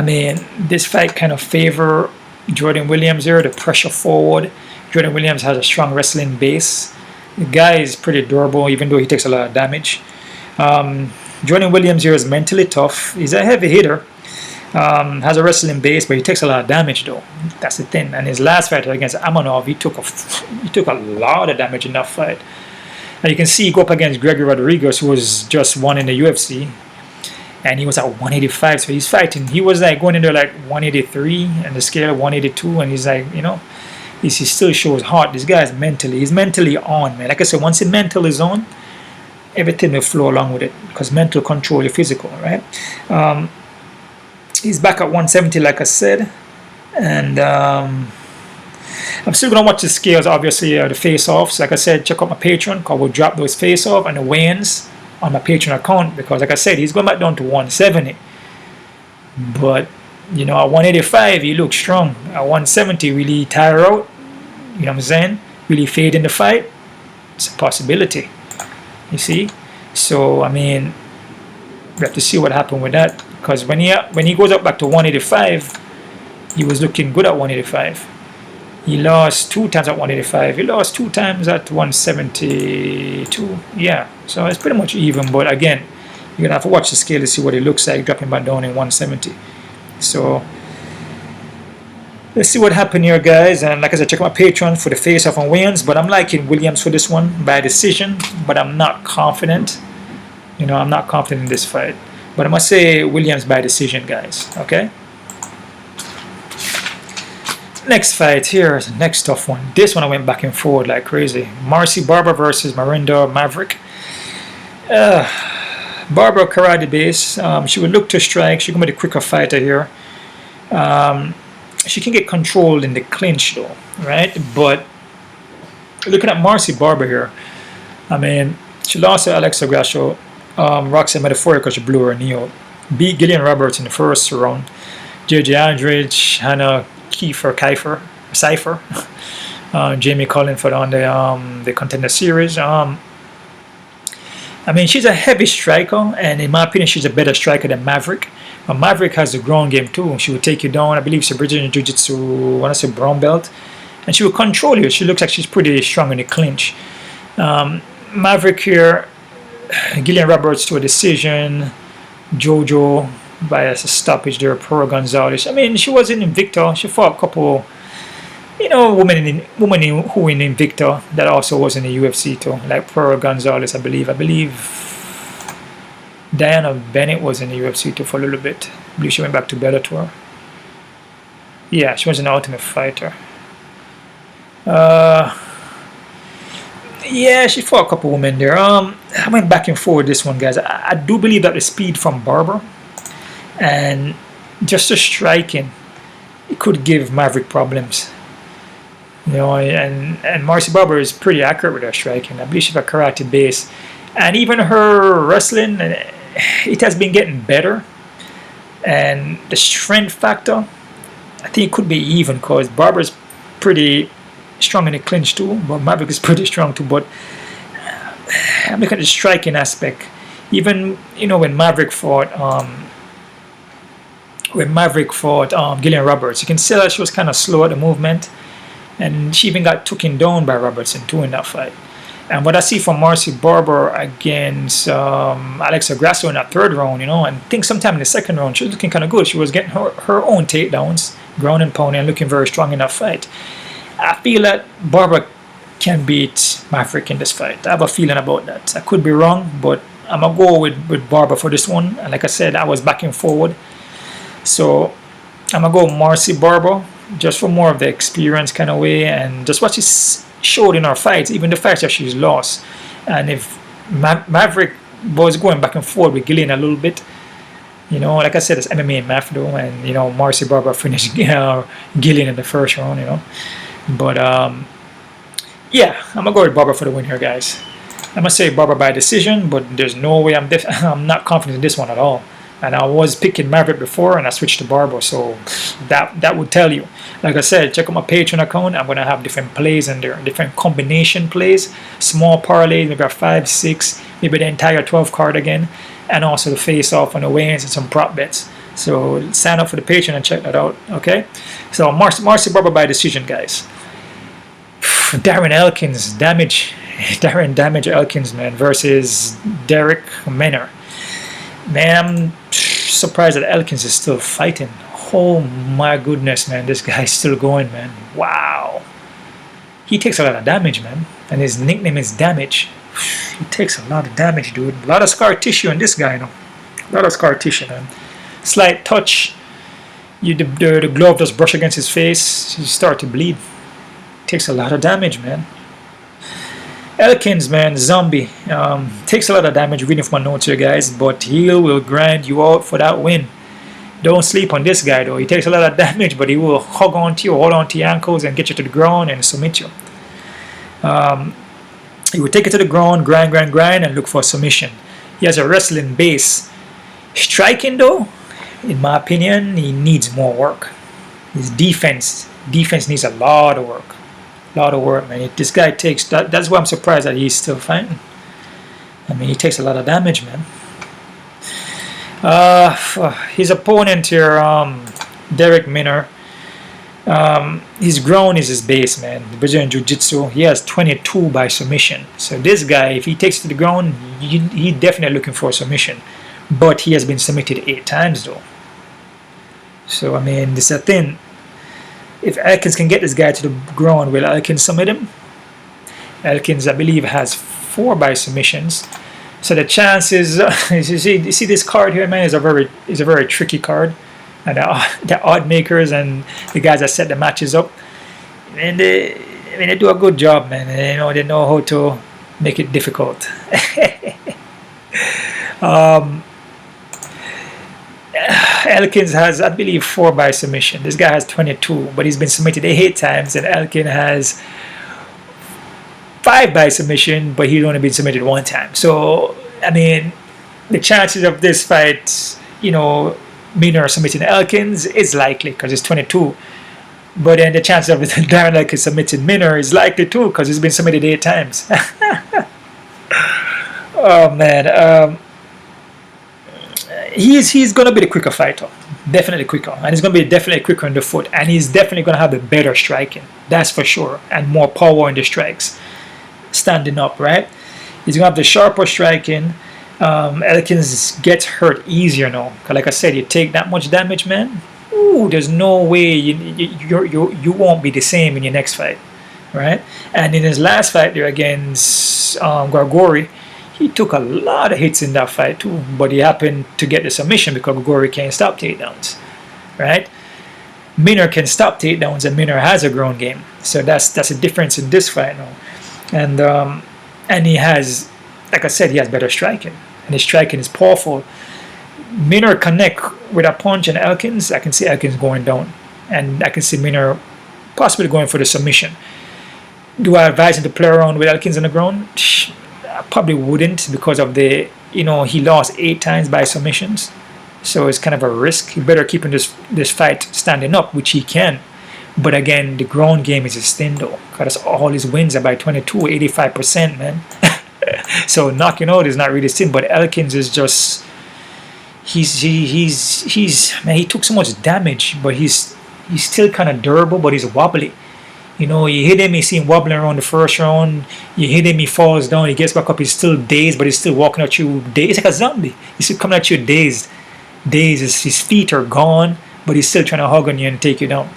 mean, this fight kind of favor Jordan Williams here, the pressure forward. Jordan Williams has a strong wrestling base. The guy is pretty durable, even though he takes a lot of damage. Jordan Williams here is mentally tough. He's a heavy hitter. Has a wrestling base, but he takes a lot of damage though. That's the thing. And his last fight against Imavov, he took a lot of damage in that fight. And you can see he go up against Gregory Rodriguez, who was just won in the UFC, and he was at 185. So he's fighting. He was like going in there like 183 and the scale 182, and he's like, he still shows heart. This guy is he's mentally on, man. Like I said, once the mental is on, everything will flow along with it, because mental control your physical, right? He's back at 170, like I said, and I'm still gonna watch the scales, obviously, the face-offs. Like I said, check out my Patreon, because we'll drop those face-off and the weigh-ins on my Patreon account, because like I said, he's going back down to 170. But at 185, he looks strong. At 170, really tire out. You know what I'm saying? Really fade in the fight. It's a possibility. You see? So I mean, we have to see what happened with that. Because when he goes up back to 185, he was looking good at 185. He lost 2 times at 185. He lost 2 times at 172. Yeah, so it's pretty much even. But again, you're gonna have to watch the scale to see what it looks like dropping back down in 170. So let's see what happened here, guys. And like I said, check out my Patreon for the face-off and weigh-ins. But I'm liking Williams for this one by decision. But I'm not confident. I'm not confident in this fight. But I must say Williams by decision, guys. Okay. Next fight here is the next tough one. This one I went back and forward like crazy. Barber versus Miranda Maverick. Barber karate base. She would look to strike. She's gonna be the quicker fighter here. She can get controlled in the clinch though, right? But looking at Barber here, I mean, she lost to Alexa Grasso. Roxanne Metaphoric because she blew her knee out. Beat Gillian Roberts in the first round. JJ Andrich, Hannah Cypher, Jamie Collin for on the contender series. I mean, she's a heavy striker, and in my opinion, she's a better striker than Maverick. But Maverick has the ground game too. She will take you down. I believe she's a Brazilian Jiu-Jitsu, I want to say brown belt, and she will control you. She looks like she's pretty strong in the clinch. Maverick here, Gillian Roberts to a decision. Jojo by a stoppage there. Pro Gonzalez. I mean, she was in Invicta. She fought a couple, women who in Invicta that also was in the UFC too, like Pro Gonzalez. I believe Diana Bennett was in the UFC too for a little bit. I believe she went back to Bellator. Yeah, she was an Ultimate Fighter. Yeah, she fought a couple women there. I went back and forth this one, guys. I do believe that the speed from Barber and just the striking, it could give Maverick problems. And Marcy Barber is pretty accurate with her striking. I believe she's a karate base, and even her wrestling, it has been getting better. And the strength factor, I think it could be even, because Barber's pretty strong in the clinch too, but Maverick is pretty strong too. But I'm looking at the striking aspect. Even when Maverick fought Gillian Roberts, you can see that she was kind of slow at the movement, and she even got taken down by Robertson too in that fight. And what I see from Marcy Barber against Alexa Grasso in that third round, and I think sometime in the second round, she was looking kind of good. She was getting her own takedowns, ground and pounding, and looking very strong in that fight. I feel that Barber can beat Maverick in this fight. I have a feeling about that. I could be wrong, but I'm going to go with Barber for this one. And like I said, I was backing forward. So I'm going to go Marcy Barber, just for more of the experience kind of way, and just what she showed in her fights, even the fights that she's lost. And if Maverick was going back and forth with Gillian a little bit, like I said, it's MMA math though, and Marcy Barber finished Gillian in the first round, But yeah, I'm gonna go with Barber for the win here, guys. I'm gonna say Barber by decision, but there's no way I'm not confident in this one at all. And I was picking Maverick before, and I switched to Barber, so that would tell you. Like I said, check out my Patreon account. I'm gonna have different plays in there, different combination plays, small parlays, maybe a 5, 6, maybe the entire 12 card again, and also the face-off on the weigh-ins and some prop bets. So sign up for the Patreon and check that out, okay? So Marcy Barber by decision, guys. Darren Elkins, Darren damage Elkins, man, versus Darrick Menor. Man, I'm surprised that Elkins is still fighting. Oh my goodness, man, this guy's still going, man. Wow. He takes a lot of damage, man, and his nickname is Damage. He takes a lot of damage, dude. A lot of scar tissue on this guy, A lot of scar tissue, man. Slight touch, the glove just brush against his face, you start to bleed. Takes a lot of damage, man. Elkins, man, zombie. Takes a lot of damage, reading from my notes here, guys, but he will grind you out for that win. Don't sleep on this guy, though. He takes a lot of damage, but he will hug onto you, hold onto your ankles, and get you to the ground and submit you. He will take you to the ground, grind, and look for a submission. He has a wrestling base. Striking, though, in my opinion, he needs more work. His defense needs a lot of work. Man. This guy takes that. That's why I'm surprised that he's still fighting. I mean, he takes a lot of damage, man. His opponent here, Darrick Menor. His ground is his base, man. The Brazilian Jiu-Jitsu. He has 22 by submission. So this guy, if he takes to the ground, he definitely looking for a submission. But he has been submitted 8 times, though. So I mean, this is a thing. If Elkins can get this guy to the ground, will Elkins submit him? Elkins, I believe, has 4 by submissions. So the chances, you see this card here, man, is a very tricky card. And the odd makers and the guys that set the matches up, and they do a good job, man. They know how to make it difficult. Elkins has, I believe, 4 by submission. This guy has 22, but he's been submitted 8 times, and Elkins has 5 by submission, but he's only been submitted 1 time. So, I mean, the chances of this fight, Menor submitting Elkins is likely because it's 22. But then the chance of Darren Elkins submitting Menor is likely too because he's been submitted 8 times. Oh man, he's gonna be the quicker fighter, definitely quicker, and he's gonna be definitely quicker on the foot, and he's definitely gonna have the better striking, that's for sure, and more power in the strikes, standing up, right? He's gonna have the sharper striking. Elkins gets hurt easier now, 'cause like I said, you take that much damage, man. Ooh, there's no way you won't be the same in your next fight, right? And in his last fight there against Grigori, he took a lot of hits in that fight too, but he happened to get the submission because Grigori can't stop takedowns, right? Minner can stop takedowns, and Minner has a ground game, so that's a difference in this fight now. And he has, like I said, he has better striking, and his striking is powerful. Minner connect with a punch, and Elkins, I can see Elkins going down, and I can see Minner possibly going for the submission. Do I advise him to play around with Elkins on the ground? I probably wouldn't, because of the, he lost 8 times by submissions, so it's kind of a risk. He better keep in this fight standing up, which he can. But again, the ground game is his thing though, because all his wins are by 22, 85%, man. So knocking out is not really his thing. But Elkins is just, man, he took so much damage, but he's still kind of durable, but he's wobbly. You hit him, you see him wobbling around the first round. You hit him, he falls down, he gets back up, he's still dazed, but he's still walking at you dazed. He's like a zombie. He's still coming at you dazed. His feet are gone, but he's still trying to hug on you and take you down.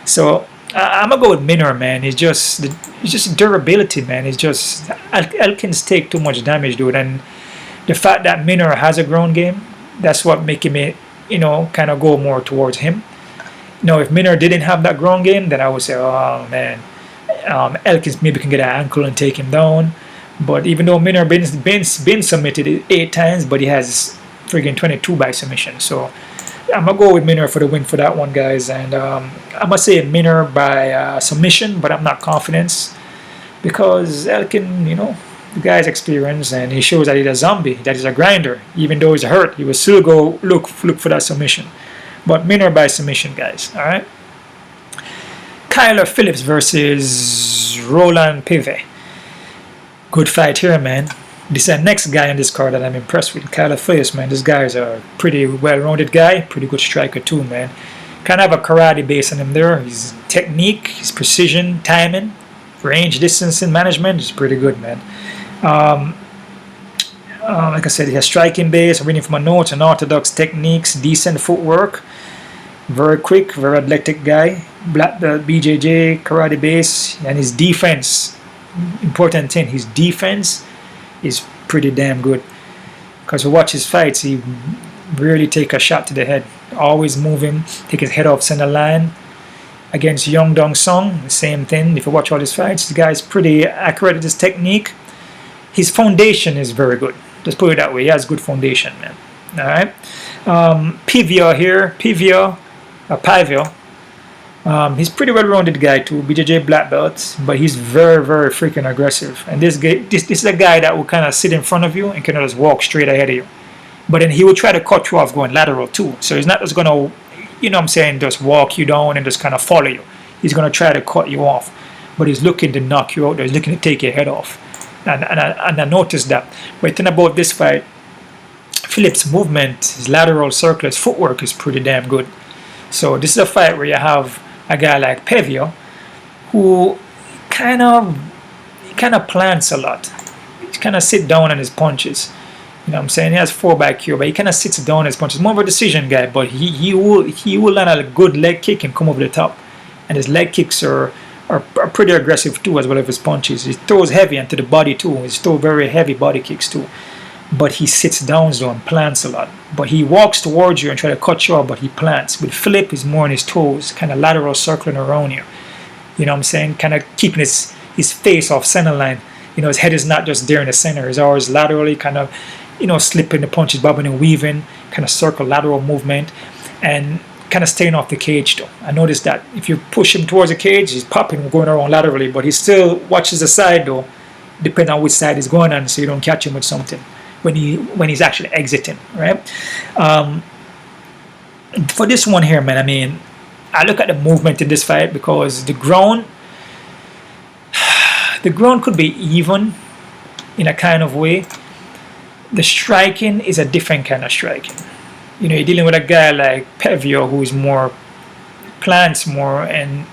So I'm gonna go with Minner, man. It's just durability, man. It's just Elkins take too much damage, dude, and the fact that Minner has a ground game, that's what making me, kind of go more towards him. Now, if Minner didn't have that ground game, then I would say, oh man, Elkins maybe can get an ankle and take him down. But even though Minner been submitted 8 times, but he has friggin' 22 by submission, so I'm gonna go with Minner for the win for that one, guys. And I'm gonna say Minner by submission, but I'm not confident, because Elkin, the guy's experienced, and he shows that he's a zombie, that he's a grinder. Even though he's hurt, he will still go look for that submission. But Minner by submission, guys. All right. Kyler Phillips versus Roland Paiva. Good fight here, man. This is the next guy on this card that I'm impressed with. Kyler Phillips, man. This guy's a pretty well-rounded guy. Pretty good striker too, man. Kind of have a karate base on him there. His technique, his precision, timing, range, distance, and management is pretty good, man. Like I said, he has striking base. I'm reading from my notes, unorthodox techniques, decent footwork, very quick, very athletic guy. Black belt, BJJ, karate base, and his defense. Important thing, his defense is pretty damn good. Because we watch his fights, he rarely take a shot to the head. Always move him, take his head off center line. Against Young Dong Song, the same thing. If you watch all his fights, the guy's pretty accurate at his technique. His foundation is very good. Just put it that way. He has good foundation, man. All right. Paiva here. Paiva. He's pretty well-rounded guy too. BJJ black belt, but he's very, very freaking aggressive. And this is a guy that will kind of sit in front of you and kind of just walk straight ahead of you. But then he will try to cut you off going lateral too. So he's not just going to, just walk you down and just kind of follow you. He's going to try to cut you off. But he's looking to knock you out. He's looking to take your head off. And I noticed that. But the thing about this fight, Phillips' movement, his lateral circle, his footwork is pretty damn good. So this is a fight where you have a guy like Paiva, who kind of plants a lot. He kind of sit down on his punches. You know what I'm saying? He has 4x, but he kind of sits down on his punches. More of a decision guy, but he will land a good leg kick and come over the top. And his leg kicks are pretty aggressive too, as well as his punches. He throws heavy into the body too. He throws very heavy body kicks too. But he sits down though and plants a lot. But he walks towards you and try to cut you off, but he plants. With Philip, he's more on his toes, kind of lateral circling around you. You know what I'm saying? Kind of keeping his face off center line. His head is not just there in the center. He's always laterally kind of, slipping the punches, bobbing and weaving, kind of circle lateral movement, and kind of staying off the cage though. I noticed that if you push him towards the cage, he's popping, going around laterally, but he still watches the side though, depending on which side he's going on, so you don't catch him with something when he's actually exiting, right? For this one here, man, I mean, I look at the movement in this fight because the ground could be even in a kind of way, the striking is a different kind of striking. You know, you're dealing with a guy like Pavia, who's more plants more and,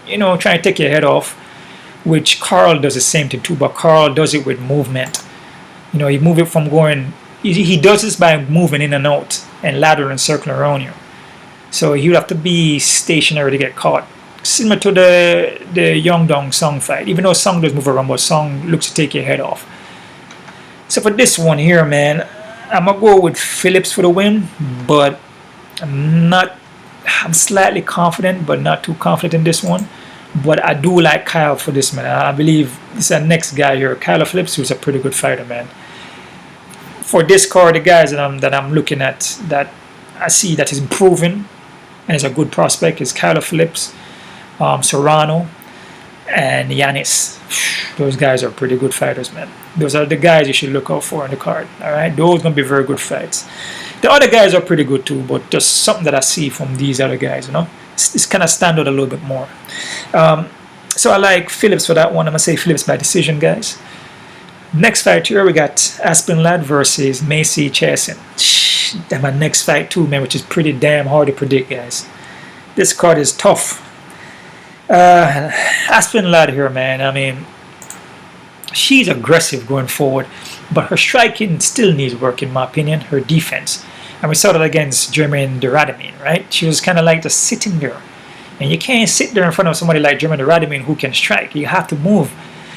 you know, trying to take your head off, which Carl does the same thing too, but Carl does it with movement. You know, he move it from going, he does this by moving in and out and lateral and circling around you. So he would have to be stationary to get caught. Similar to the Young Dong Song fight. Even though Song does move around, but Song looks to take your head off. So for this one here, man, I'm going to go with Phillips for the win, but I'm slightly confident, but not too confident in this one. But I do like Kyle for this, man. I believe this is the next guy here, Kyle Phillips, who's a pretty good fighter, man. For this card, the guys that I'm looking at, that I see that is improving and is a good prospect, is Kyle Phillips, Soriano, and Yanis. Those guys are pretty good fighters, man. Those are the guys you should look out for in the card. All right, those are gonna be very good fights. The other guys are pretty good too, but just something that I see from these other guys, you know, it's kind of stand out a little bit more. So I like Phillips for that one. I'm gonna say Phillips by decision, guys. Next fight here, we got Aspen lad versus Macy Chiasson. That's my next fight too, man, which is pretty damn hard to predict, guys. This card is tough. Aspen lad here, man. I mean, she's aggressive going forward, but her striking still needs work, in my opinion. Her defense, and we saw that against German Darrick, right? She was kind of like just sitting there, and you can't sit there in front of somebody like German Darrick who can strike. You have to move.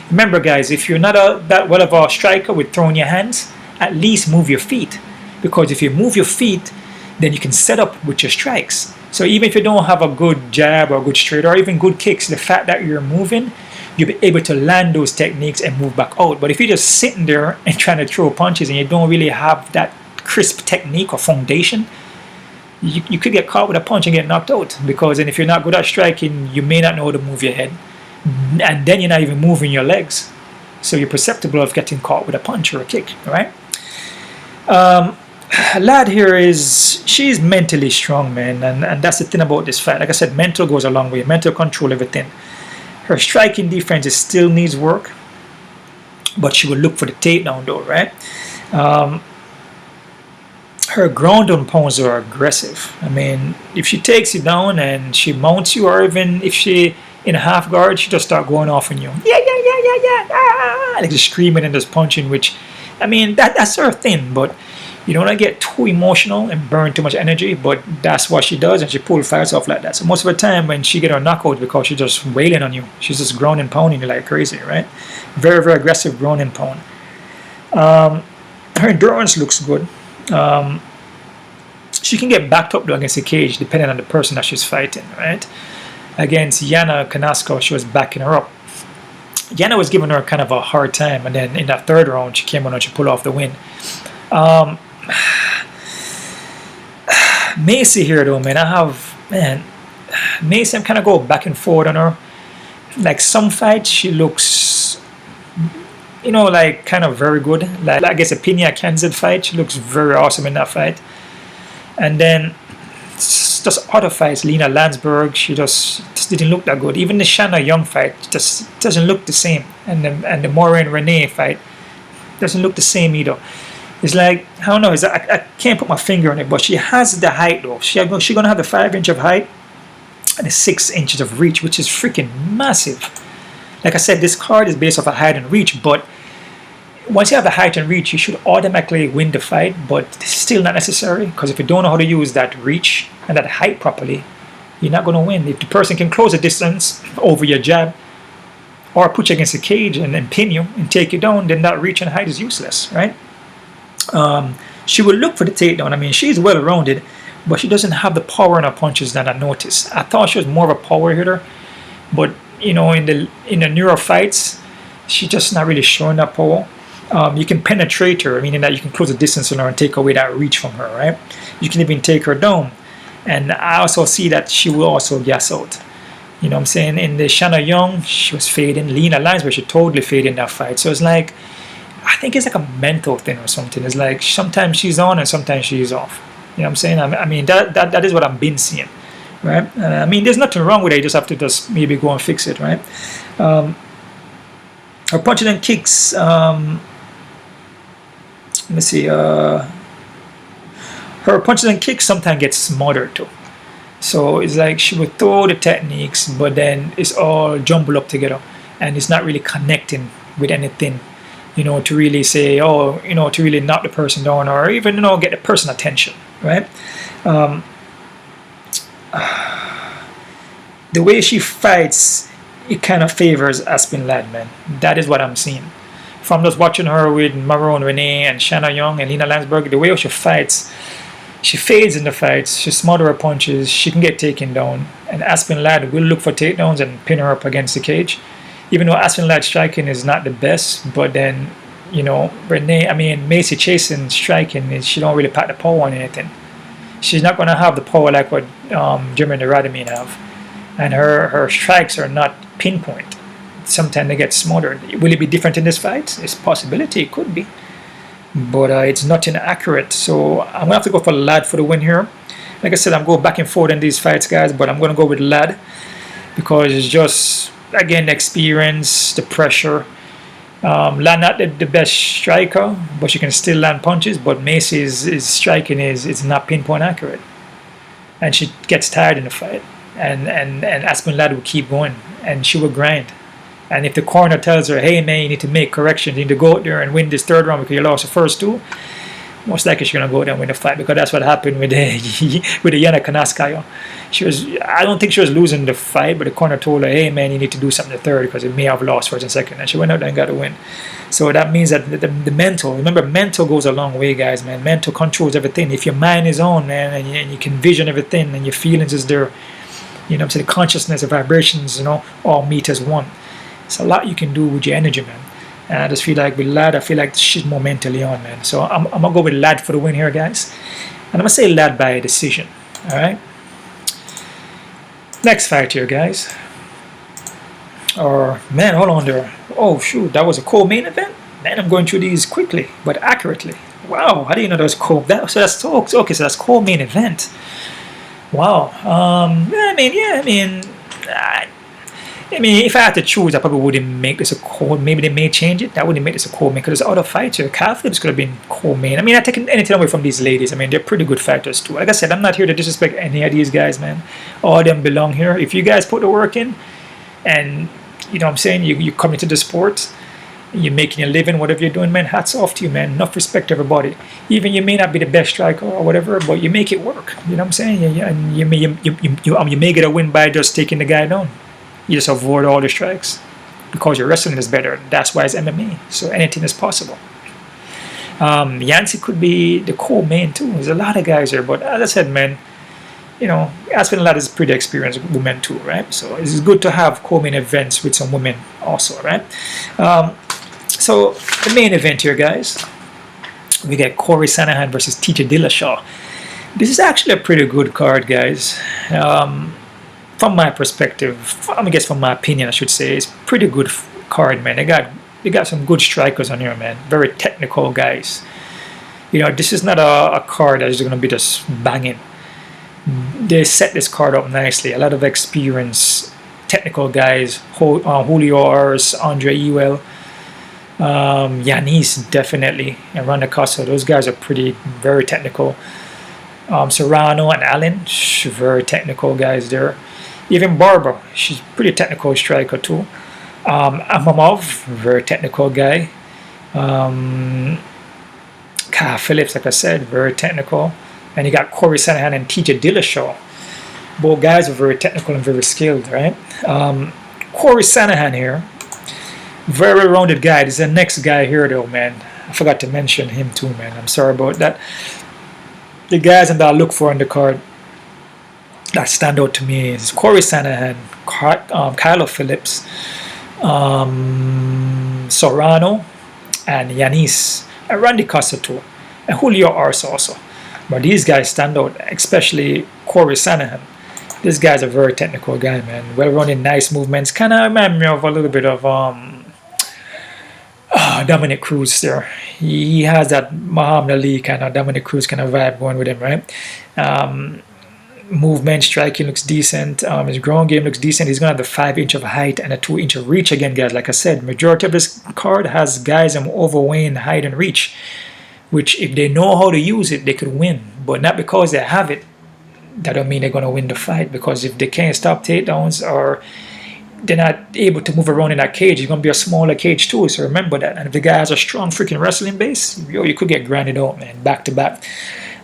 Remember, guys, if you're not that well of a striker with throwing your hands, at least move your feet, because if you move your feet, then you can set up with your strikes. So even if you don't have a good jab or a good straight or even good kicks, the fact that you're moving, you'll be able to land those techniques and move back out. But if you're just sitting there and trying to throw punches and you don't really have that crisp technique or foundation, you could get caught with a punch and get knocked out. Because then if you're not good at striking, you may not know how to move your head. And then you're not even moving your legs. So you're susceptible of getting caught with a punch or a kick, all right? Lad here she's mentally strong, man. And that's the thing about this fight. Like I said, mental goes a long way. Mental control, everything. Her striking defense still needs work, but she will look for the takedown though, right? Her ground and pounds are aggressive. I mean, if she takes you down and she mounts you, or even if she in a half guard, she just start going off on you. Yeah, like just screaming and just punching, which, I mean, that's her thing, but you don't want to get too emotional and burn too much energy, but that's what she does, and she pulls fights off like that. So most of the time when she get her knockout, because she's just wailing on you, she's just ground and pounding you like crazy, right? Very, very aggressive ground and pound. Her endurance looks good. She can get backed up though against the cage, depending on the person that she's fighting, right? Against Yana Kanasco, she was backing her up. Yana was giving her kind of a hard time, and then in that third round, she came on and she pulled off the win. Macy here though, man, Macy, I'm kind of go back and forth on her. Like some fights, she looks, you know, like kind of very good. Like I guess a Pena Kansas fight, she looks very awesome in that fight. And then just other fights, Lena Landsberg, she just didn't look that good. Even the Shanna Young fight just doesn't look the same. And the Maureen Renee fight doesn't look the same either. It's like, I don't know, I can't put my finger on it, but she has the height though. She's going to have the 5 inch of height and the 6 inches of reach, which is freaking massive. Like I said, this card is based off of height and reach, but once you have the height and reach, you should automatically win the fight, but it's still not necessary, because if you don't know how to use that reach and that height properly, you're not going to win. If the person can close the distance over your jab or put you against the cage and then pin you and take you down, then that reach and height is useless, right? She will look for the takedown. I mean, she's well-rounded, but she doesn't have the power in her punches that I noticed. I thought she was more of a power hitter, but you know, in the newer fights, she's just not really showing that power. You can penetrate her, meaning that you can close the distance on her and take away that reach from her, right? You can even take her down. And I also see that she will also gas out. You know what I'm saying? In the Shanna Young, she was fading. Lena Landsberg, she totally faded in that fight. So it's like, I think it's like a mental thing or something. It's like sometimes she's on and sometimes she's off. You know what I'm saying? I mean, that is what I've been seeing, right? I mean, there's nothing wrong with it. You just have to just maybe go and fix it, right? Her punches and kicks, let me see. Her punches and kicks sometimes get smothered too. So it's like she would throw the techniques, but then it's all jumbled up together, and it's not really connecting with anything, you know, to really say, oh, you know, to really knock the person down, or even, you know, get the person attention, right? The way she fights, it kind of favors Aspen Ladd, man. That is what I'm seeing. From just watching her with Marone Renee and Shanna Young and Lena Landsberg, the way she fights, she fades in the fights, she smothers her punches, she can get taken down. And Aspen Ladd will look for takedowns and pin her up against the cage. Even though Aspen Ladd's striking is not the best, but then, you know, Macy Chiasson striking, she don't really pack the power on anything. She's not going to have the power like what Jeremy Radamine have. And her strikes are not pinpoint. Sometimes they get smothered. Will it be different in this fight? It's a possibility. It could be. But it's not inaccurate. So I'm going to have to go for Ladd for the win here. Like I said, I'm going back and forth in these fights, guys. But I'm going to go with Ladd. Because it's just, again, the experience, the pressure. Ladd not the best striker, but she can still land punches. But Macy's striking is not pinpoint accurate. And she gets tired in the fight. And Aspen Ladd will keep going, and she will grind. And if the corner tells her, hey man, you need to make corrections, you need to go out there and win this third round because you lost the first two, most likely she's gonna go out there and win the fight, because that's what happened with the Yana Kanaskaya. I don't think she was losing the fight, but the corner told her, hey man, you need to do something in the third because it may have lost first and second, and she went out there and got a win. So that means that the mental, remember, mental goes a long way, guys, man. Mental controls everything. If your mind is on, man, and you can vision everything, and your feelings is there, you know what I'm saying, the consciousness, the vibrations, you know, all meet as one. It's a lot you can do with your energy, man. And I just feel like with Ladd, I feel like she's more mentally on, man. So I'm going to go with Ladd for the win here, guys. And I'm going to say Ladd by decision. All right? Next fight here, guys. Or, man, hold on there. Oh, shoot, that was a co-main event? Man, I'm going through these quickly, but accurately. Wow, how do you know that was co? So that's okay, so that's co-main event. Wow. I mean, if I had to choose, I probably wouldn't make this a co. Maybe they may change it. I wouldn't make this a co-main because there's other fights here. Kyle Phillips could have been co-main. I mean, I take anything away from these ladies. I mean, they're pretty good fighters too. Like I said, I'm not here to disrespect any of these guys, man. All of them belong here. If you guys put the work in, and you know what I'm saying, you come into the sport, you're making a living, whatever you're doing, man, hats off to you, man. Enough respect to everybody. Even you may not be the best striker or whatever, but you make it work. You know what I'm saying? And you may get a win by just taking the guy down. You just avoid all the strikes because your wrestling is better. That's why it's MMA. So anything is possible. Yancy could be the co-main too. There's a lot of guys here, but as I said, man, you know, Aspen Ladd is pretty experienced women too, right? So it's good to have co-main events with some women also, right? So the main event here, guys, we get Cory Sandhagen versus TJ Dillashaw. This is actually a pretty good card, guys. From my perspective, I guess from my opinion, I should say, it's pretty good card, man. They got some good strikers on here, man. Very technical guys. You know, this is not a card that is going to be just banging. They set this card up nicely. A lot of experienced technical guys. Julio Arce, Andre Ewell, Yanis definitely, and Miranda Costa. Those guys are very technical. Soriano and Allen, very technical guys there. Even Barber, she's pretty technical striker too. Imavov, very technical guy. Phillips, like I said, very technical. And you got Cory Sandhagen and TJ Dillashaw. Both guys are very technical and very skilled, right? Cory Sandhagen here, very rounded guy. There's the next guy here though, man. I forgot to mention him too, man. I'm sorry about that. The guys that I look for on the card that stand out to me is Cory Sandhagen, Kyle Phillips, Soriano, and Yanis, and Randy Costa too, and Julio Arce also. But these guys stand out, especially Cory Sandhagen. This guy's a very technical guy, man. Well-rounded, nice movements. Kind of remind me of a little bit of Dominic Cruz there. He has that Muhammad Ali kind of Dominic Cruz kind of vibe going with him, right? Movement, striking looks decent. His ground game looks decent. He's going to have the 5-inch of height and a 2-inch of reach again, guys. Like I said, majority of this card has guys overweighing height and reach. which if they know how to use it, they could win. But not because they have it, that don't mean they're going to win the fight. Because if they can't stop takedowns or they're not able to move around in that cage, it's going to be a smaller cage too. So remember that. And if the guy has a strong freaking wrestling base, you could get grinded out, man, back to back.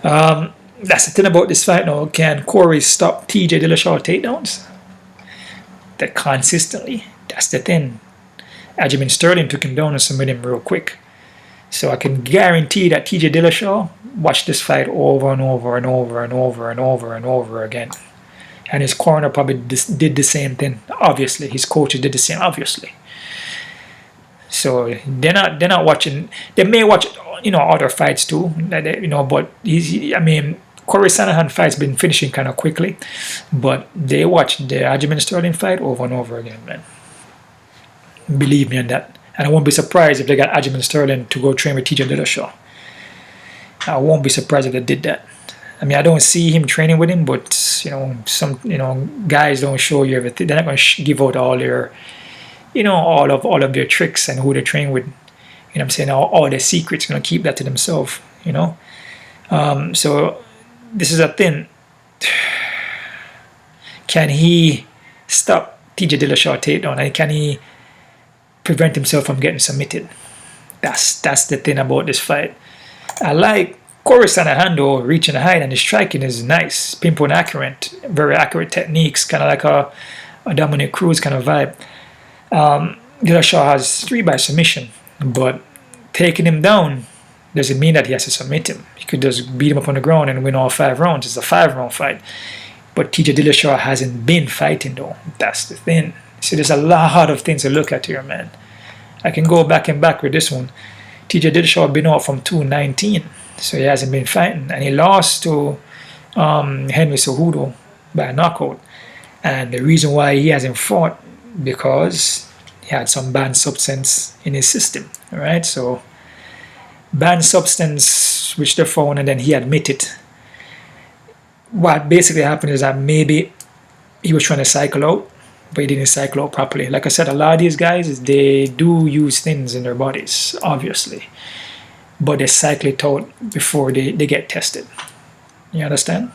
That's the thing about this fight now. Can Cory stop TJ Dillashaw takedowns? That consistently. That's the thing. Aljamain Sterling took him down and submitted him real quick. So I can guarantee that TJ Dillashaw watched this fight over and over and over and over and over and over again. And his corner probably did the same thing. Obviously, his coaches did the same. Obviously, so they're not watching. They may watch, other fights too. But Cory Sandhagen fight's been finishing kind of quickly, but they watch the Aljamain Sterling fight over and over again, man. Believe me on that. And I won't be surprised if they got Aljamain Sterling to go train with TJ Dillashaw. I won't be surprised if they did that. I don't see him training with him, but some guys don't show you everything. They're not going to give out all their, all of their tricks and who they train with. I'm saying? All their secrets. Going to keep that to themselves. So this is a thing. Can he stop TJ Dillashaw takedown, and can he prevent himself from getting submitted? That's the thing about this fight. I like Cory Sandhagen though, reaching the height, and his striking is nice, pinpoint accurate, very accurate techniques, kind of like a Dominic Cruz kind of vibe. Dillashaw has 3 by submission, but taking him down doesn't mean that he has to submit him. He could just beat him up on the ground and win all 5 rounds. It's a 5-round fight. But TJ Dillashaw hasn't been fighting though. That's the thing. So there's a lot of things to look at here, man. I can go back and back with this one. TJ Dillashaw been out from 219, so he hasn't been fighting, and he lost to Henry Cejudo by a knockout. And the reason why he hasn't fought, because he had some banned substance in his system. All right, so banned substance which they found, and then he admitted. What basically happened is that maybe he was trying to cycle out, but he didn't cycle out properly. Like I said, a lot of these guys, they do use things in their bodies, obviously, but they cycle it out before they get tested. You understand?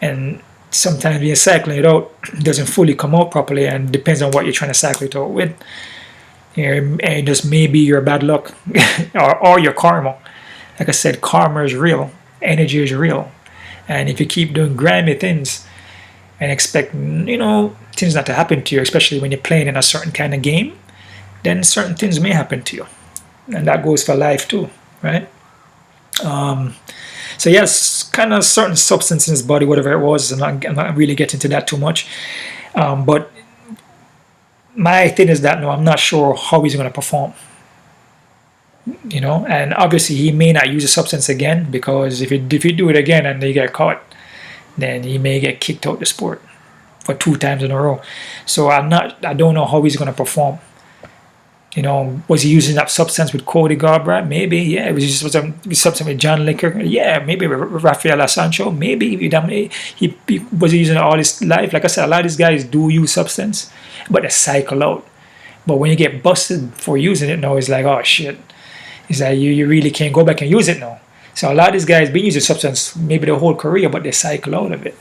And sometimes when you're cycling it out, it doesn't fully come out properly, and depends on what you're trying to cycle it out with. And just maybe your bad luck or your karma. Like I said, karma is real, energy is real, and if you keep doing grimy things and expect things not to happen to you, especially when you're playing in a certain kind of game, then certain things may happen to you, and that goes for life too, right? So yes, kind of certain substance in his body, whatever it was. I'm not really getting into that too much, but my thing is that I'm not sure how he's going to perform. And obviously he may not use the substance again, because if you do it again and you get caught, then he may get kicked out the sport for 2 times in a row. So I don't know how he's going to perform. Was he using that substance with Cody Garbrandt? Maybe, yeah. Was he substance with John Licker? Yeah, maybe Rafael Sancho. Maybe he was using it all his life. Like I said, a lot of these guys do use substance, but they cycle out. But when you get busted for using it now, it's like, oh shit. It's like you really can't go back and use it now. So a lot of these guys been using substance maybe their whole career, but they cycle out of it.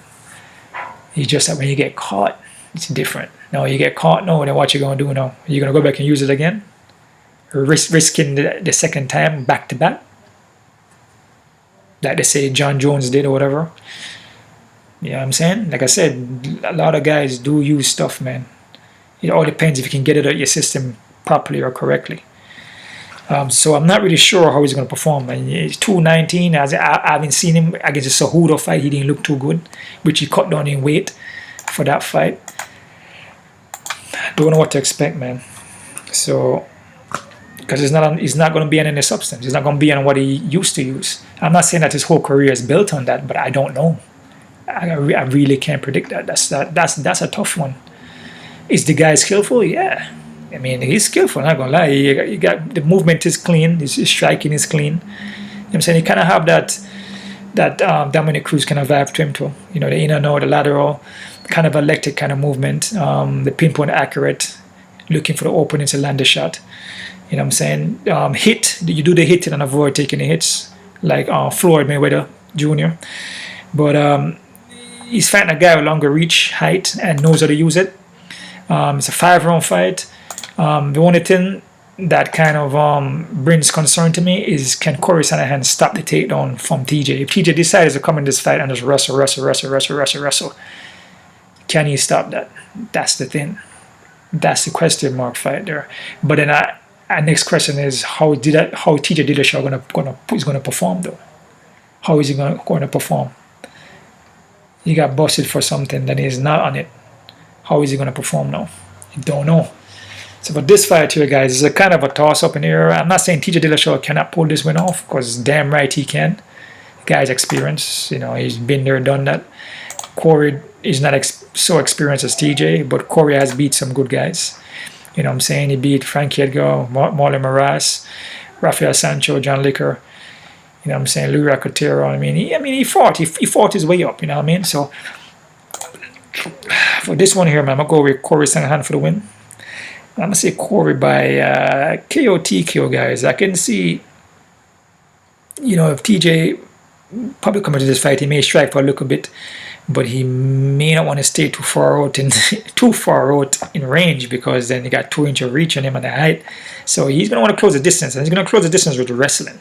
It's just that when you get caught, it's different. Now you get caught now, then what you gonna do now? You gonna go back and use it again? Risking the second time back to back? Like they say John Jones did or whatever. You know what I'm saying? Like I said, a lot of guys do use stuff, man. It all depends if you can get it out of your system properly or correctly. So I'm not really sure how he's going to perform. He's 219. I haven't seen him against the Cejudo fight. He didn't look too good, which he cut down in weight for that fight. Don't know what to expect, man. So, because he's not going to be on any substance. He's not going to be on what he used to use. I'm not saying that his whole career is built on that, but I don't know. I really can't predict that. That's a tough one. Is the guy skillful? Yeah. I mean, he's skillful, I'm not going to lie. You got, the movement is clean. His striking is clean. You know what I'm saying? He kind of have that Dominic Cruz kind of vibe to him too. The inner and out, the lateral, kind of electric kind of movement. The pinpoint accurate, looking for the opening to land the shot. You know what I'm saying? Hit, you do the hitting and avoid taking the hits. like Floyd Mayweather Jr. But he's fighting a guy with longer reach, height, and knows how to use it. It's a 5-round fight. The only thing that kind of brings concern to me is, can Cory Sandhagen stop the takedown from TJ? If TJ decides to come in this fight and just wrestle, can he stop that? That's the thing. That's the question mark fight there. But then our next question is, how TJ Dillashaw is gonna perform though? How is he going to perform? He got busted for something that he's not on it. How is he going to perform now? I don't know. So for this fight here, guys, it's a kind of a toss-up in here. I'm not saying TJ Dillashaw cannot pull this win off, because damn right he can. The guy's experienced. He's been there, done that. Cory is not so experienced as TJ, but Cory has beat some good guys. You know what I'm saying? He beat Frankie Edgar, Marlon Moraes, Rafael Sancho, John Licker. You know what I'm saying? Louis Racotero. He fought his way up. You know what I mean? So for this one here, man, I'm gonna go with Cory Sandhagen for the win. I'm gonna say Cory by KO TKO, guys. I can see, if TJ probably coming to this fight, he may strike for a little bit, but he may not want to stay too far out in range, because then he got 2 inch of reach on him and the height. So he's gonna want to close the distance, and he's gonna close the distance with the wrestling.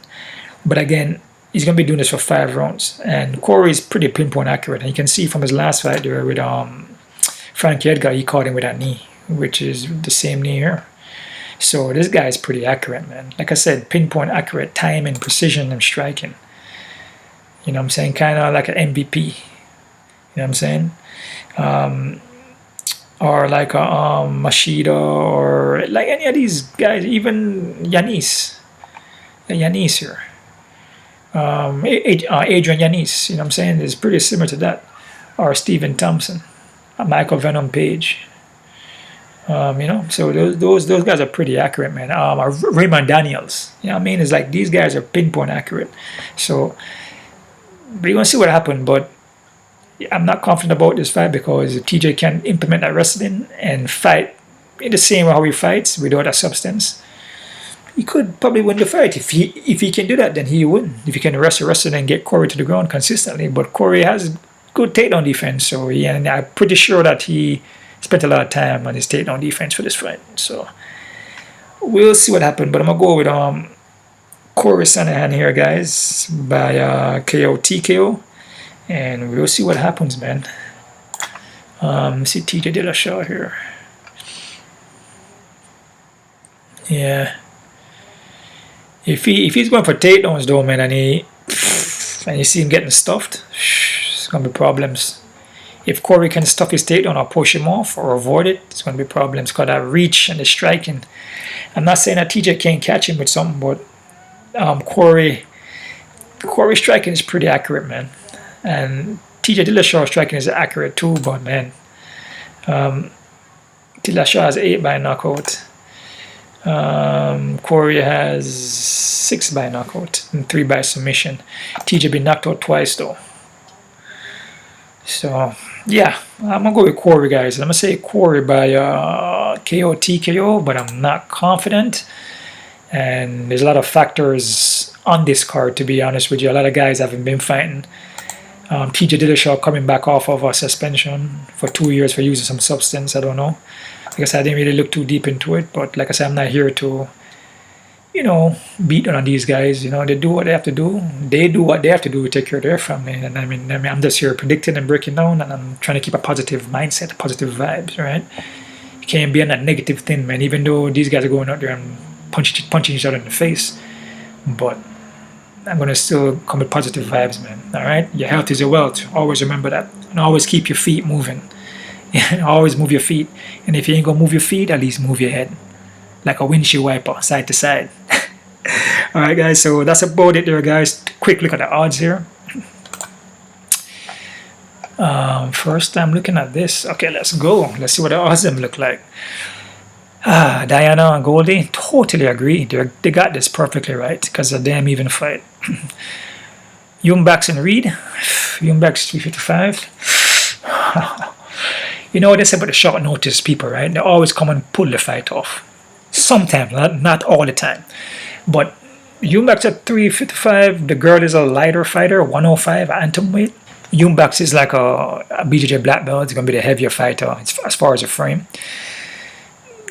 But again, he's going to be doing this for 5 rounds. And Cory is pretty pinpoint accurate. And you can see from his last fight there with Frankie Edgar, he caught him with that knee, which is the same knee here. So this guy is pretty accurate, man. Like I said, pinpoint accurate, timing, precision, and striking. You know what I'm saying? Kind of like an MVP. You know what I'm saying? Or like a Machida, or like any of these guys, even Yanis. Yanis here. Adrian Yanez, you know what I'm saying, is pretty similar to that. Or Stephen Thompson, Michael Venom Page. So those guys are pretty accurate, man. Raymond Daniels, you know what I mean? It's like these guys are pinpoint accurate. So, but you're gonna see what happened. But I'm not confident about this fight, because if TJ can implement that wrestling and fight in the same way how he fights without a substance, he could probably win the fight. If he can do that, then he win. If he can wrestle and get Cory to the ground consistently. But Cory has good takedown defense, so and I'm pretty sure that he spent a lot of time on his takedown defense for this fight. So we'll see what happens. But I'm gonna go with Cory Sandhagen here, guys, by KO TKO, and we'll see what happens, man. See TJ Dillashaw here. Yeah. If he's going for takedowns though, man, and you see him getting stuffed, it's gonna be problems. If Cory can stuff his takedown or push him off or avoid it, it's gonna be problems. Cause that reach and the striking. I'm not saying that TJ can't catch him with something, but Cory striking is pretty accurate, man. And TJ Dillashaw striking is accurate too, but man, Dillashaw has 8 by knockout. Cory has 6 by knockout and 3 by submission. TJ been knocked out twice though. So yeah, I'm gonna go with Cory, guys. I'm gonna say Cory by KO TKO, but I'm not confident. And there's a lot of factors on this card, to be honest with you. A lot of guys haven't been fighting. TJ Dillashaw coming back off of a suspension for 2 years for using some substance. I don't know. Like I said, I didn't really look too deep into it, but like I said, I'm not here to, beat on these guys. They do what they have to do. They do what they have to do to take care of their family. And I mean, I'm just here predicting and breaking down, and I'm trying to keep a positive mindset, positive vibes, right? You can't be on that negative thing, man. Even though these guys are going out there and punching each other in the face, but I'm gonna still come with positive vibes, man. All right, your health is your wealth. Always remember that, and always keep your feet moving. Always move your feet, and if you ain't gonna move your feet, at least move your head, like a windshield wiper, side to side. All right, guys. So that's about it, there, guys. Quick look at the odds here. First I'm looking at this. Okay, let's go. Let's see what the odds them look like. Diana and Goldie, totally agree. They got this perfectly right, because of damn even fight. Eubanks and Reed. Eubanks 355. You know what they say about the short notice people, right? They always come and pull the fight off. Sometimes, not all the time. But Eubanks at 355. The girl is a lighter fighter, 105 atomweight. Eubanks is like a BJJ black belt. It's going to be the heavier fighter as far as the frame.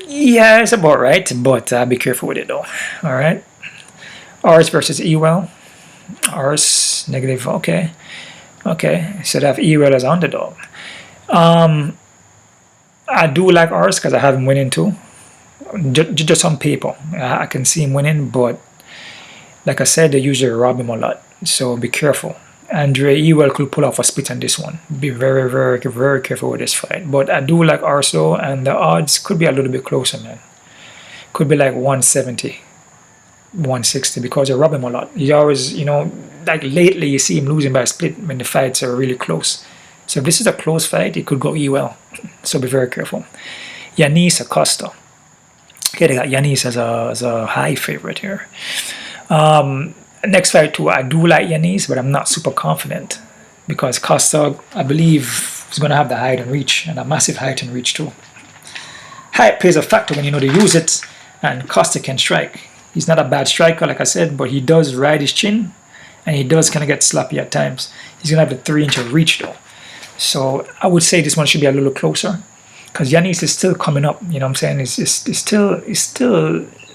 Yeah, it's about right, but be careful with it though. All right. Arce versus Ewell. Arce negative. Okay. So they have Ewell as underdog. I do like Arce because I have him winning too. Just on paper, I can see him winning, but like I said, they usually rob him a lot. So be careful. Andre Ewell could pull off a split on this one. Be very, very, very careful with this fight. But I do like Arce though, and the odds could be a little bit closer, man. Could be like 170, 160 because they rob him a lot. He always, like lately you see him losing by a split when the fights are really close. So if this is a close fight, it could go Ewell. So be very careful. Yanis and Costa. Okay, they got Yanis as a high favorite here. Next fight too, I do like Yanis, but I'm not super confident because Costa, I believe, is going to have the height and reach, and a massive height and reach too. Height plays a factor when you know to use it, and Costa can strike. He's not a bad striker, like I said, but he does ride his chin, and he does kind of get sloppy at times. He's going to have the 3-inch of reach though. So I would say this one should be a little closer because Yanis is still coming up. You know what I'm saying? He's still.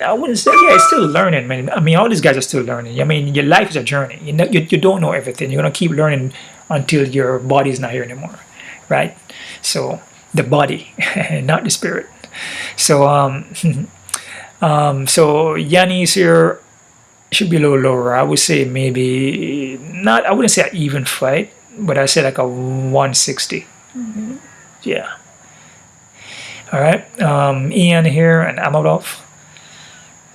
I wouldn't say, yeah, he's still learning, man. I mean, all these guys are still learning. I mean, your life is a journey. You don't know everything. You're gonna keep learning until your body's not here anymore, right? So the body, not the spirit. So so Yanis here should be a little lower. I would say maybe not. I wouldn't say an even fight, but I say like a 160. Yeah. All right. Ian here and Imavov.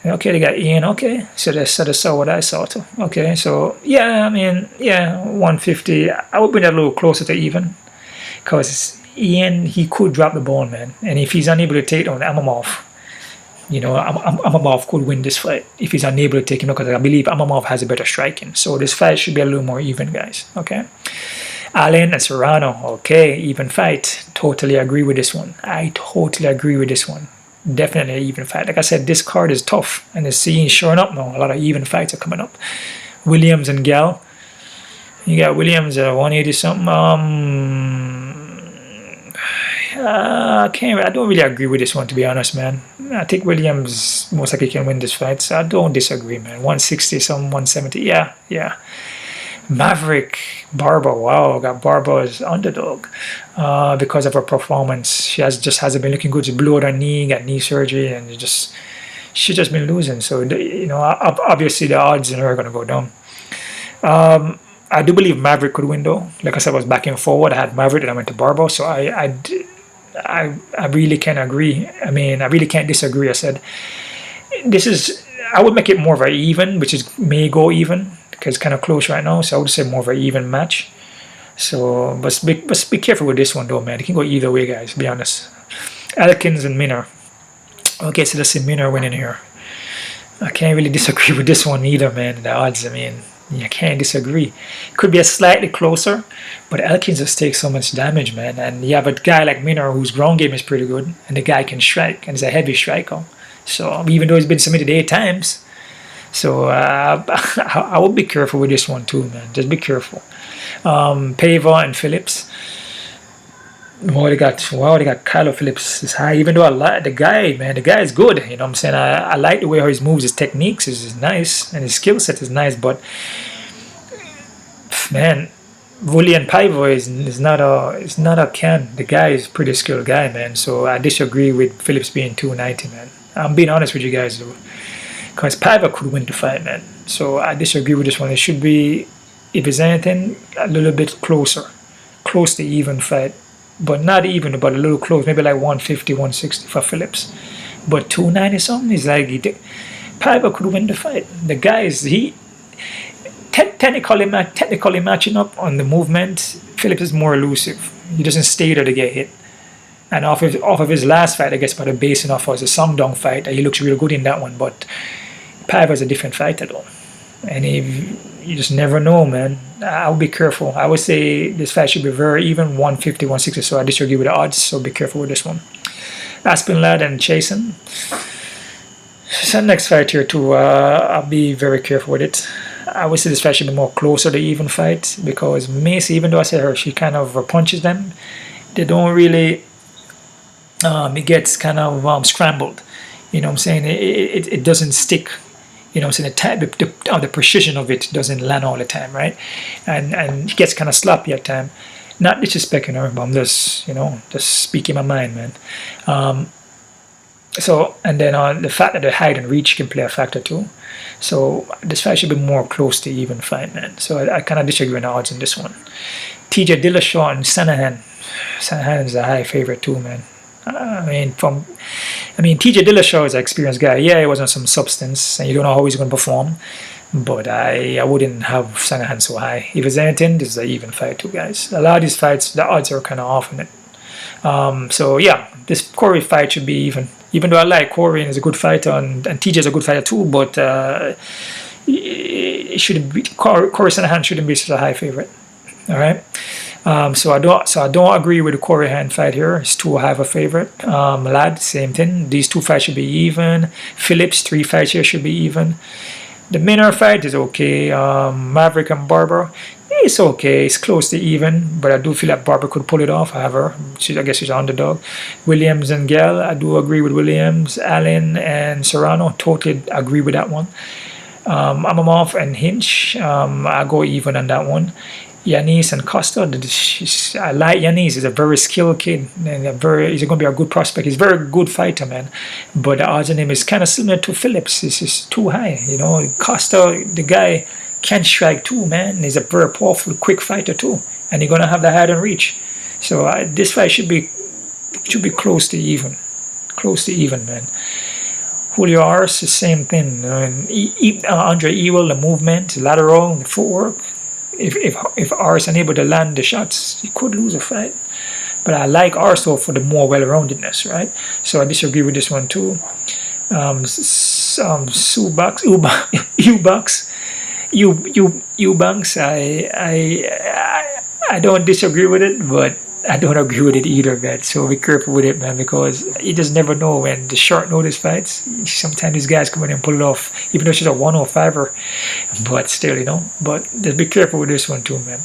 Okay, they got Ian. Okay, so they saw what I saw too. Okay, so yeah, I mean, yeah, 150. I would bring that a little closer to even, because Ian, he could drop the ball, man, and if he's unable to take down Imavov, Imavov could win this fight if he's unable to take him, because I believe Imavov has a better striking. So this fight should be a little more even, guys. Okay. Allen and Soriano. Okay, even fight. Totally agree with this one. I totally agree with this one. Definitely an even fight. Like I said, this card is tough, and it's showing up now. A lot of even fights are coming up. Williams and Gall. You got Williams at 180 something. I don't really agree with this one, to be honest, man. I think Williams most likely can win this fight, so I don't disagree, man. 160 something, 170. Yeah. Maverick, Barber. Wow, got Barber as underdog because of her performance. She just hasn't been looking good. She blew out her knee, got knee surgery, and she's just been losing. So obviously the odds on her are gonna go down. I do believe Maverick could win though. Like I said, I was back and forward. I had Maverick and I went to Barber. So I really can't agree. I mean, I really can't disagree. I said I would make it more of an even, which is may go even, because it's kind of close right now. So I would say more of an even match. So, but be careful with this one though, man. It can go either way, guys. Be honest. Elkins and Minner. Okay, so let's see Minner winning here. I can't really disagree with this one either, man. The odds, I mean, you can't disagree. Could be a slightly closer, but Elkins just takes so much damage, man. And you have a guy like Minner whose ground game is pretty good, and the guy can strike, and he's a heavy striker. So even though he's been submitted 8 times, so I would be careful with this one too, man. Just be careful. Pavon and Phillips. They got Kylo Phillips is high. Even though I like the guy, man, the guy is good. You know what I'm saying? I like the way how he moves, his techniques is nice, and his skill set is nice. But man, Raulian Paiva is not a can. The guy is a pretty skilled guy, man. So I disagree with Phillips being 290, man. I'm being honest with you guys though, because Paiva could win the fight, man. So I disagree with this one. It should be, if it's anything, a little bit close to even fight. But not even, but a little close, maybe like 150, 160 for Phillips. But 290 something is like, Paiva could win the fight. The guy is, technically matching up on the movement, Phillips is more elusive. He doesn't stay there to get hit. And off of his last fight, I guess, by the basing off was a Sandhagen fight, he looks real good in that one. But Paiva's a different fighter though. And you just never know, man. I'll be careful. I would say this fight should be very even, 150, 160. So I disagree with the odds. So be careful with this one. Aspen lad and Chiasson. So next fight here too, I'll be very careful with it. I would say this fight should be more closer to even fight because Macy, even though I say her, she kind of punches them. They don't really. It gets kind of scrambled. You know what I'm saying? It doesn't stick. You know what I'm saying? The precision of it doesn't land all the time, right? And it gets kind of sloppy at time. Not disrespecting her, but I'm just, just speaking my mind, man. So, and then the fact that the height and reach can play a factor too. So this fight should be more close to even fight, man. So I kind of disagree on the odds in this one. TJ Dillashaw and Sandhagen. Sandhagen is a high favorite too, man. TJ Dillashaw is an experienced guy. Yeah, he was on some substance, and you don't know how he's going to perform. But I wouldn't have Sandhagen so high. If it's anything, this is an even fight too, guys. A lot of these fights, the odds are kind of off in it. So yeah, this Cory fight should be even. Even though I like Cory and is a good fighter, and TJ is a good fighter too, but it shouldn't be Cory Sandhagen shouldn't be such a high favorite. All right. So I don't agree with the Cory hand fight here. It's too high of a favorite. Lad, same thing. These two fights should be even. Phillips, 3 fights here should be even. The Minor fight is okay. Maverick and Barber, it's okay. It's close to even, but I do feel like Barber could pull it off. However, I guess she's an underdog. Williams and Gall, I do agree with Williams. Allen and Soriano, totally agree with that one. Imavov and Heinisch, I go even on that one. Yanis and Costa, I like Yanis. He's a very skilled kid, and he's going to be a good prospect. He's a very good fighter, man. But the odds on him is kind of similar to Phillips. It's just too high, Costa, the guy can strike too, man. He's a very powerful, quick fighter too, and he's going to have the height and reach. So this fight should be close to even, man. Julio Arce, the same thing. Andre Ewell, the movement, the lateral, the footwork. If Arce unable to land the shots, he could lose a fight. But I like Arce for the more well-roundedness, right? So I disagree with this one too. Eubanks, I don't disagree with it, but I don't agree with it either, man. So be careful with it, man, because you just never know when the short notice fights. Sometimes these guys come in and pull it off, even though she's a 105er. But still, But just be careful with this one too, man.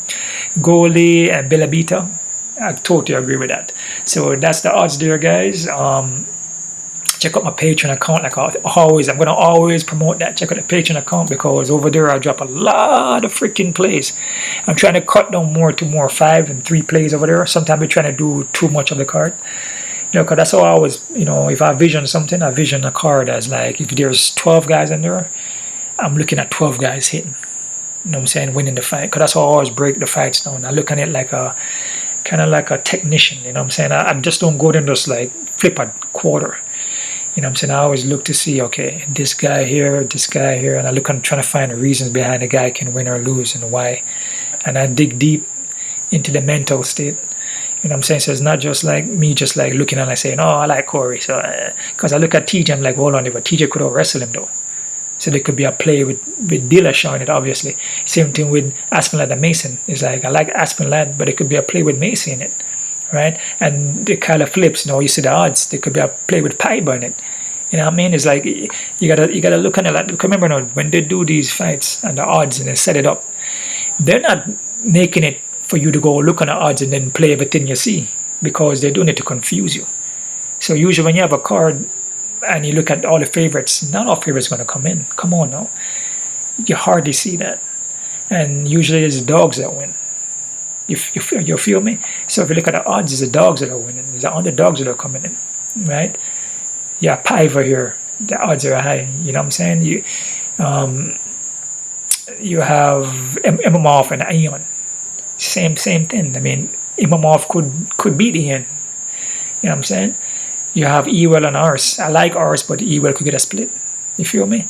Goalie and Bellabita, I totally agree with that. So that's the odds there, guys. Check out my Patreon account, like always. I'm going to always promote that. Check out the Patreon account because over there I drop a lot of freaking plays. I'm trying to cut down more to 5 and 3 plays over there. Sometimes we're trying to do too much of the card. Because that's how I always, if I vision something, I vision a card as like, if there's 12 guys in there, I'm looking at 12 guys hitting. You know what I'm saying? Winning the fight. Because that's how I always break the fights down. I look at it like kind of like a technician. You know what I'm saying? I just don't go there and just like flip a quarter. You know what I'm saying? I always look to see, okay, this guy here, and I look and trying to find the reasons behind the guy can win or lose and why. And I dig deep into the mental state. You know what I'm saying? So it's not just like me just like looking at it and saying, oh, I like Cory. So, because I look at TJ, I'm like, hold on, but TJ could wrestle him though. So there could be a play with Dillashaw in it, obviously. Same thing with Aspen and Mason. It's like, I like Aspen lad, but it could be a play with Macy in it. Right, and the kind of flips. You see the odds. There could be a play with Paiva in it. You know what I mean? It's like you gotta look at it. Like, remember now, when they do these fights and the odds and they set it up, they're not making it for you to go look on the odds and then play everything you see, because they're doing it to confuse you. So usually when you have a card and you look at all the favorites, not all favorites going to come in. Come on now, you hardly see that, and usually it's the dogs that win. You feel me? So if you look at the odds, it's the dogs that are winning. It's the underdogs that are coming in, right? Yeah, Paiva here, the odds are high. You know what I'm saying? You have Imavov and Ion. Same thing. I mean, Imavov could beat Ion. You know what I'm saying? You have Ewell and Arce. I like Arce, but Ewell could get a split. You feel me?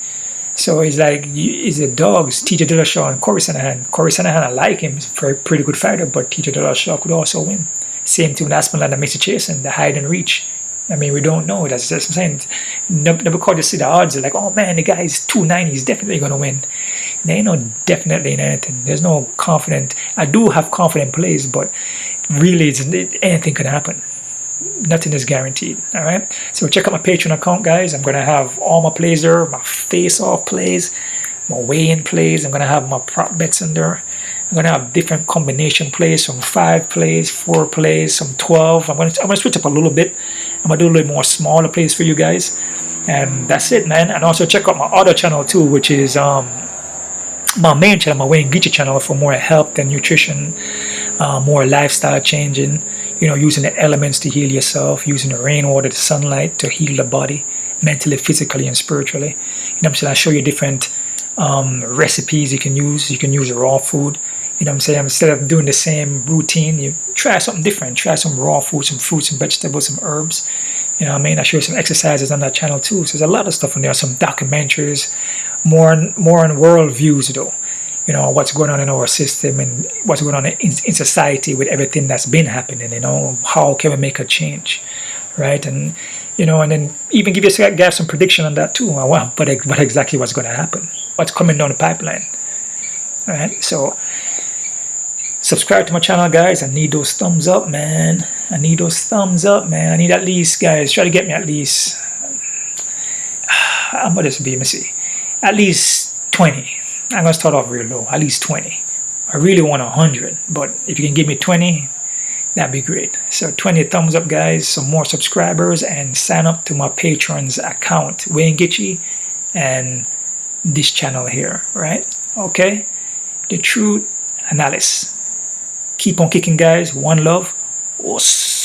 So it's like, it's the dogs, TJ Dillashaw and Cory Sandhagen. Cory Sandhagen, I like him. He's a pretty good fighter, but TJ Dillashaw could also win. Same thing with Aspen and Macy Chiasson, the hide and reach. I mean, we don't know. That's what I'm saying. Never caught to see the odds. They're like, oh man, the guy is 290. He's definitely going to win. There ain't no definitely in anything. There's no confident. I do have confident plays, but really, anything can happen. Nothing is guaranteed. All right. So check out my Patreon account, guys. I'm gonna have all my plays there, my face-off plays, my weigh-in plays. I'm gonna have my prop bets in there. I'm gonna have different combination plays, from 5 plays, 4 plays, some 12. I'm gonna switch up a little bit. I'm gonna do a little more smaller plays for you guys, and that's it, man. And also check out my other channel too, which is my main channel, my Wayne Geechee channel, for more health and nutrition, more lifestyle changing. Using the elements to heal yourself, using the rainwater, the sunlight to heal the body, mentally, physically, and spiritually. I'm saying? I show you different recipes you can use. You can use raw food. I'm saying? Instead of doing the same routine, you try something different. Try some raw food, some fruits and vegetables, some herbs. I show you some exercises on that channel too. So there's a lot of stuff on there. Some documentaries, more on world views though. What's going on in our system and what's going on in society with everything that's been happening. How can we make a change, right? And and then even give you guys some prediction on that too. Wow, but exactly what's going to happen, what's coming down the pipeline. All right, so subscribe to my channel, guys. I need those thumbs up, man. I need at least, guys, try to get me at least, how much this be? Let me see, at least 20. I'm gonna start off real low, at least 20. I really want 100, but if you can give me 20, that'd be great. So 20 thumbs up, guys, some more subscribers, and sign up to my Patreon's account, Wayne Geechee, and this channel here, right? Okay, The Truth Analysis. Keep on kicking, guys. One love. Os.